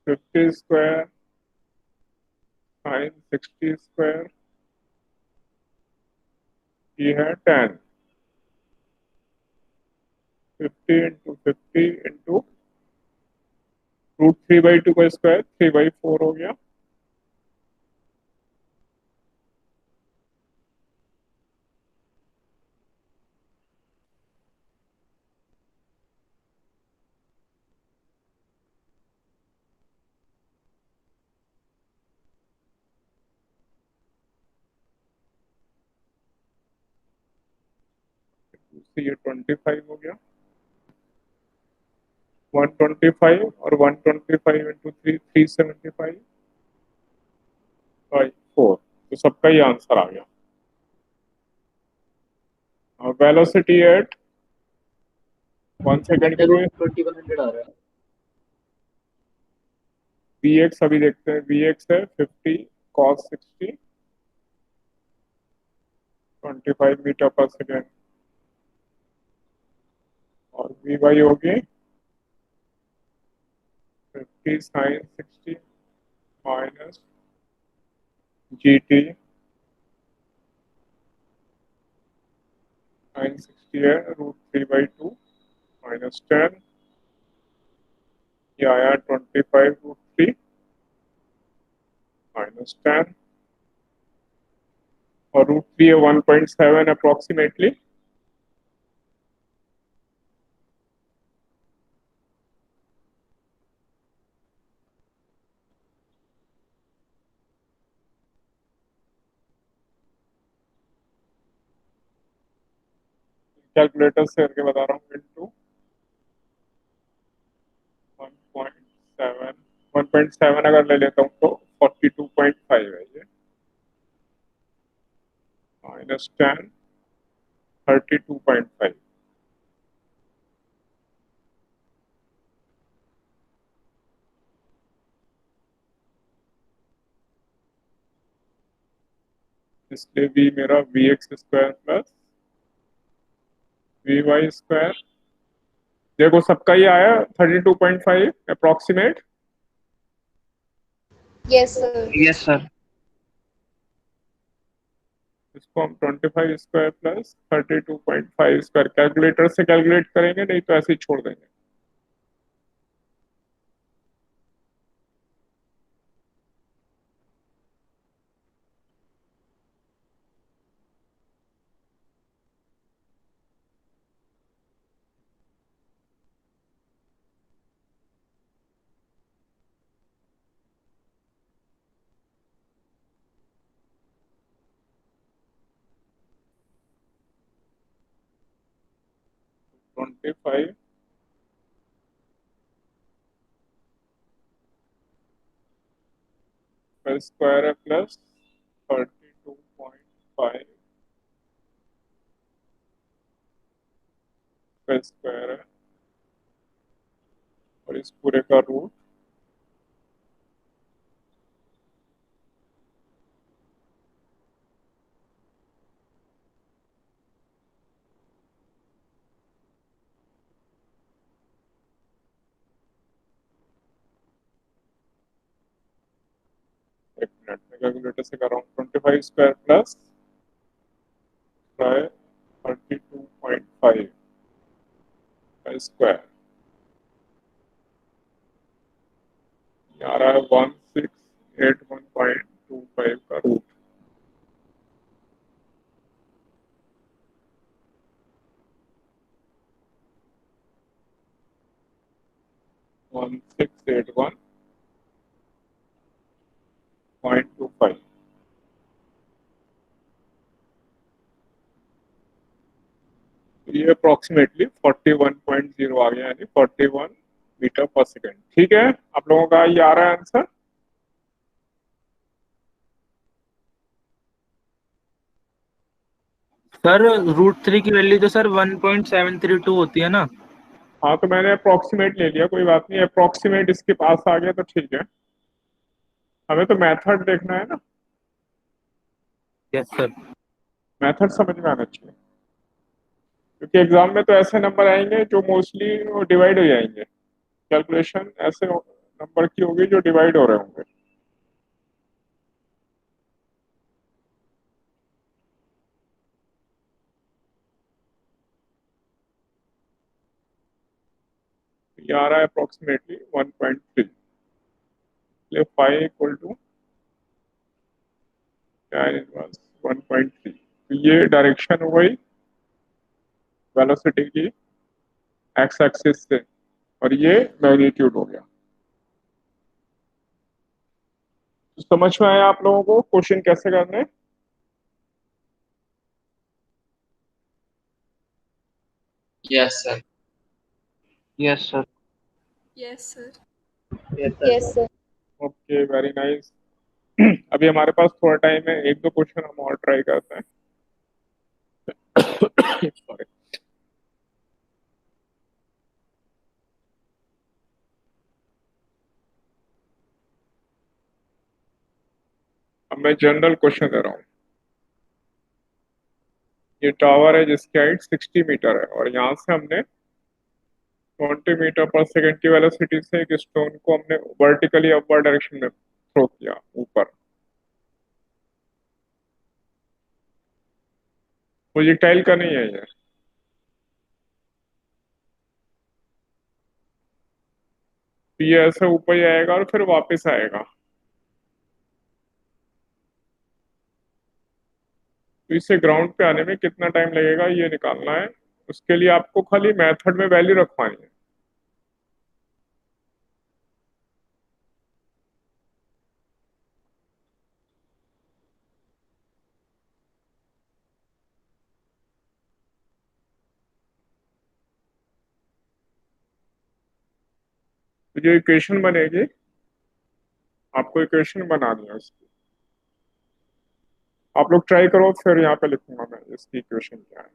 50 square sine 60 square, ये है 10। 50 इंटू 50 इंटू √3/2 का स्क्वायर 3/4 हो गया। ये 25 हो गया। 125 और 125 इंटू 375/4, तो सबका ही आंसर आ गया। और वेलोसिटी एट 1 सेकेंड के लिए 2100 आ रहा है। Vx अभी देखते हैं। Vx है 50 cos 60 25 मीटर पर सेकेंड, और Vy होगी 50 sin 60 माइनस GT sin 60 है √3/2 माइनस 10, ये आया 25 √3 माइनस 10, और √3 है 1.7 अप्रोक्सीमेटली। कैलकुलेटर से करके बता रहा हूँ, इंटू 1.7, 1.7 अगर ले लेता हूँ तो 42.5 है ये, माइनस 10 32.5। इसलिए v मेरा vx square plus vy square, देखो सबका ही आया 32.5 approximate. Yes sir. Yes sir. इसको हम 25 स्क्वायर प्लस 32.5 स्क्वायर कैलकुलेटर से कैलकुलेट करेंगे, नहीं तो ऐसे ही छोड़ देंगे। ट्वेंटी फाइव स्क्वायर है प्लस 32.5 स्क्वायर है, और इस पूरे का रूट एक मिनट में कैलकुलेटर से कर रहा हूँ। 25 स्क्वायर प्लस 32.5 स्क्वायर, ये आ रहा है 1681.25 का root. One six eight one point 25। Approximately 41.0 आ गया, यानी 41 मीटर पर सेकेंड। ठीक है, आप लोगों का ये आ रहा है आंसर। सर √3 की वैल्यू तो सर 1.732 होती है ना। हाँ, तो मैंने अप्रोक्सीमेट ले लिया, कोई बात नहीं, अप्रोक्सीमेट इसके पास आ गया तो ठीक है। हमें तो मेथड देखना है ना, यस सर। मेथड समझ में आना चाहिए, क्योंकि एग्जाम में तो ऐसे नंबर आएंगे जो मोस्टली डिवाइड हो जाएंगे। कैलकुलेशन ऐसे नंबर की होगी जो डिवाइड हो रहे होंगे। ये आ रहा है अप्रोक्सीमेटली 1.3, 5 इक्वल टू 1.3। तो ये डायरेक्शन हो गई वेलोसिटी की एक्स एक्सिस से, और ये मैग्नीट्यूड हो गया। तो समझ में आया आप लोगों को क्वेश्चन कैसे करने? Yes sir. Yes sir. Yes sir. Yes sir. Okay, very nice. अभी हमारे पास थोड़ा टाइम है, एक दो क्वेश्चन हम और ट्राई करते हैं। सॉरी। अब मैं जनरल क्वेश्चन दे रहा हूँ। ये टावर है जिसकी हाइट 60 मीटर है, और यहाँ से हमने 20 मीटर पर सेकेंड की वेलोसिटी से एक स्टोन को हमने वर्टिकली अपवर्ड डायरेक्शन में थ्रो किया ऊपर। प्रोजेक्टाइल का नहीं है ये। तो ये ऐसे ऊपर ही आएगा और फिर वापस आएगा। तो इसे ग्राउंड पे आने में कितना टाइम लगेगा ये निकालना है। उसके लिए आपको खाली मेथड में वैल्यू रखवानी है। तो जो इक्वेशन बनेगी, आपको इक्वेशन बनानी है उसकी। आप लोग ट्राई करो, फिर यहाँ पे लिखूंगा मैं इसकी इक्वेशन क्या है।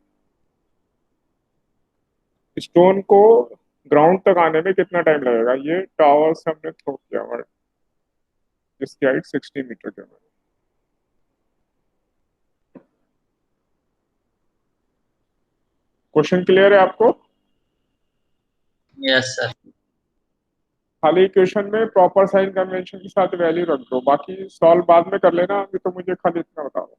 स्टोन को ग्राउंड तक आने में कितना टाइम लगेगा, ये टावर से हमने थ्रो किया हुआ है जिसकी हाइट 60 मीटर के है। क्वेश्चन क्लियर है आपको? Yes sir. खाली इक्वेशन में प्रॉपर साइन कन्वेंशन के साथ वैल्यू रख दो, बाकी सॉल्व बाद में कर लेना, अभी तो मुझे खाली इतना बता दो।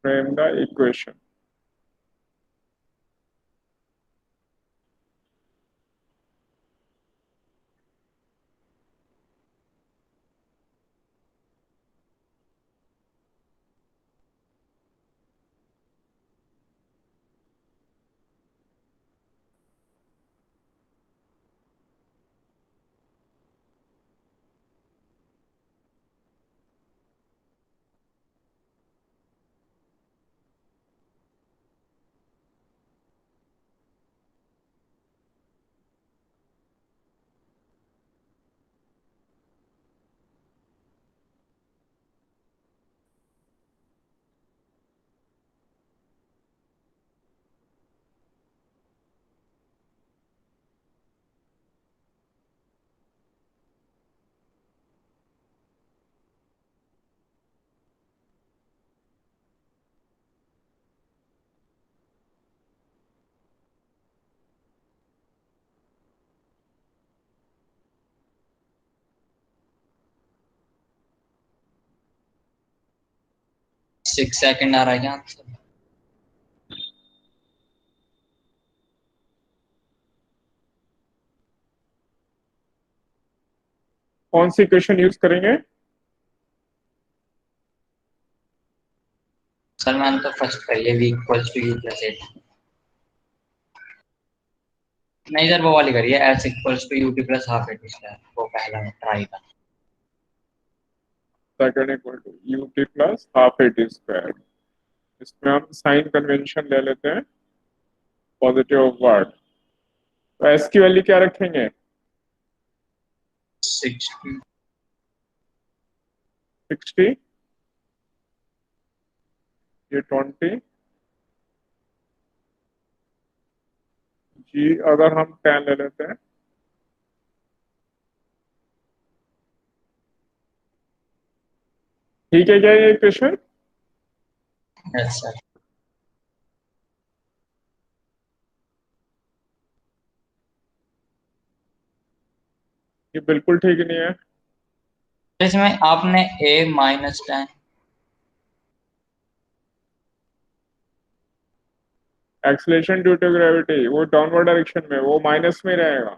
Frame the equation. 6 सेकंड आ रहा है क्या आंसर? कौन सी इक्वेशन यूज करेंगे? सर मैंने तो फर्स्ट करी है, v equals to u plus 8। नहीं सर, वो वाली करिए, S equals to UT plus half AT square, वो पहला ट्राई था। Second equal to UT plus half AT square. इसमें हम साइन कन्वेंशन ले लेते हैं पॉजिटिव वर्ड। तो एस की वैल्यू क्या रखेंगे? 60 60, ये 20 जी। अगर हम 10 ले लेते हैं, ठीक है क्या ये इक्वेशन? Yes sir. ये बिल्कुल ठीक नहीं है। इसमें आपने a minus 10 acceleration due to gravity वो डाउनवर्ड डायरेक्शन में, वो माइनस में रहेगा।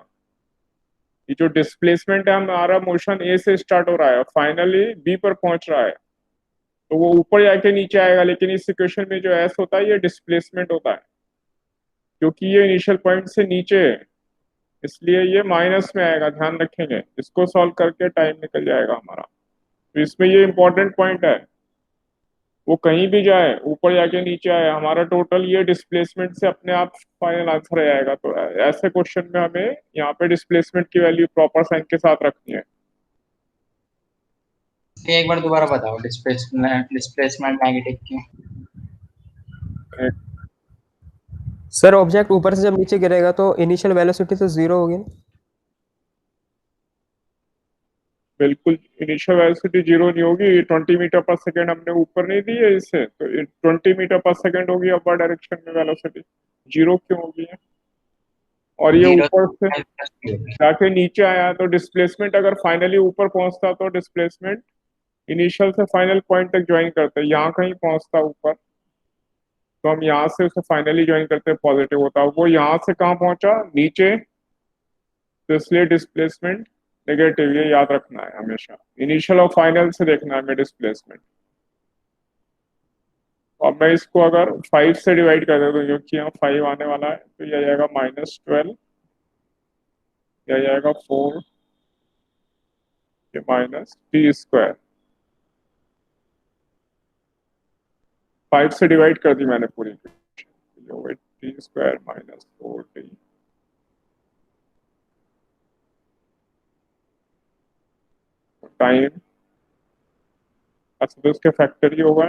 ये जो डिस्प्लेसमेंट है हमारा, मोशन ए से स्टार्ट हो रहा है, फाइनली बी पर पहुंच रहा है, तो वो ऊपर जाके नीचे आएगा। लेकिन इस इक्वेशन में जो एस होता है ये डिस्प्लेसमेंट होता है, क्योंकि ये इनिशियल पॉइंट से नीचे है, इसलिए ये माइनस में आएगा। ध्यान रखेंगे, इसको सॉल्व करके टाइम निकल जाएगा हमारा। तो इसमें ये इंपॉर्टेंट पॉइंट है, वो कहीं भी जाए, ऊपर जाके नीचे आए, हमारा टोटल ये डिस्प्लेसमेंट से अपने आप फाइनल आंसर आ जाएगा। तो ऐसे क्वेश्चन में हमें यहाँ पे डिस्प्लेसमेंट की वैल्यू प्रॉपर साइन के साथ रखनी है। ये एक बार दोबारा बताओ, डिस्प्लेसमेंट नेगेटिव क्यों? सर ऑब्जेक्ट ऊपर से जब नीचे गिरेगा तो इनिशियल वेलोसिटी तो जीरो होगी ना? बिल्कुल इनिशियल वेलोसिटी जीरो नहीं होगी। 20 मीटर पर सेकेंड हमने ऊपर नहीं दी है इससे, तो 20 मीटर पर सेकेंड होगी अपर डायरेक्शन में वेलोसिटी। जीरो क्यों होगी है? और ये ऊपर से जाके नीचे आया, तो डिस्प्लेसमेंट अगर फाइनली ऊपर पहुंचता तो डिस्प्लेसमेंट इनिशियल से फाइनल पॉइंट तक ज्वाइन करते हैं। यहाँ कहीं पहुंचता ऊपर, तो हम यहाँ से उसे फाइनली ज्वाइन करते हैं, पॉजिटिव होता। वो यहाँ से कहाँ पहुंचा? नीचे, तो इसलिए डिस्प्लेसमेंट नेगेटिव। ये याद रखना है हमेशा, इनिशियल और फाइनल से देखना है हमें डिस्प्लेसमेंट। और मैं इसको अगर 5 से डिवाइड कर देता हूँ, क्योंकि यहाँ 5 आने वाला है, तो यह जाएगा -12, यह जाएगा 4, ये -t²। 5 से डिवाइड कर दी मैंने पूरी, t² -4t। टाइम अच्छा, तो उसके फैक्टर ही होगा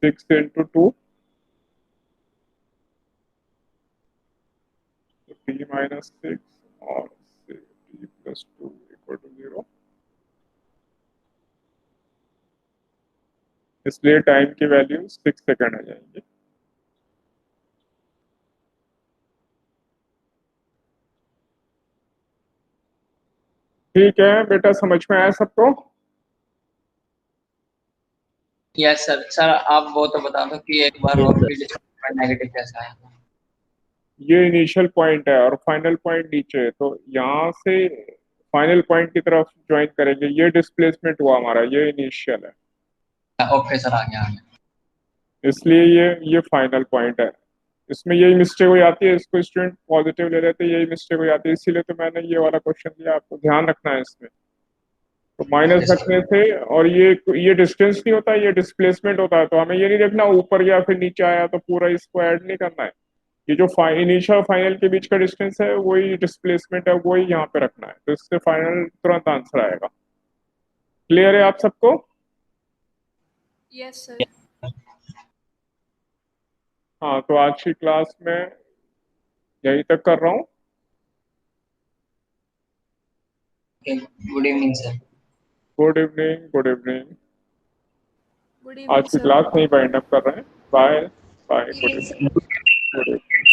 6 × 2, t -6 और t + 2 = 0। इसलिए टाइम की वैल्यू 6 सेकंड आ जाएंगे। ठीक है बेटा, समझ में आया सबको? Yes sir. सर आप वो तो बता दो कि एक बार और भी डिस्प्लेसमेंट नेगेटिव कैसा है? ये इनिशियल पॉइंट है और फाइनल पॉइंट नीचे है, तो यहाँ से फाइनल पॉइंट की तरफ ज्वाइन करेंगे। ये डिस्प्लेसमेंट हुआ हमारा, ये इनिशियल है, ओके सर, आ गया। इसलिए ये फाइनल पॉइंट है। इसमें यही मिस्टेक हो जाती है, इसको स्टूडेंट पॉजिटिव ले लेते हैं, यही मिस्टेक हो जाती है। इसीलिए तो मैंने ये वाला क्वेश्चन दिया, आपको ध्यान रखना है इसमें। तो माइनस रखने से, और ये डिस्टेंस नहीं होता, ये डिस्प्लेसमेंट होता है। तो हमें ये नहीं देखना ऊपर गया फिर नीचे आया, तो पूरा इसको ऐड नहीं करना है। ये जो इनिशियल और फाइनल के बीच का डिस्टेंस है, वही डिस्प्लेसमेंट है, वही यहाँ पे रखना है। तो इससे फाइनल तुरंत आंसर आएगा। क्लियर है आप सबको? Yes sir. हाँ, तो आज की क्लास में यहीं तक कर रहा हूँ। Good evening sir. Good evening, good evening. Good आज इवनिंग की सर। क्लास नहीं वाइंड अप कर रहे हैं। Bye bye, good Evening, sir. Evening, good evening.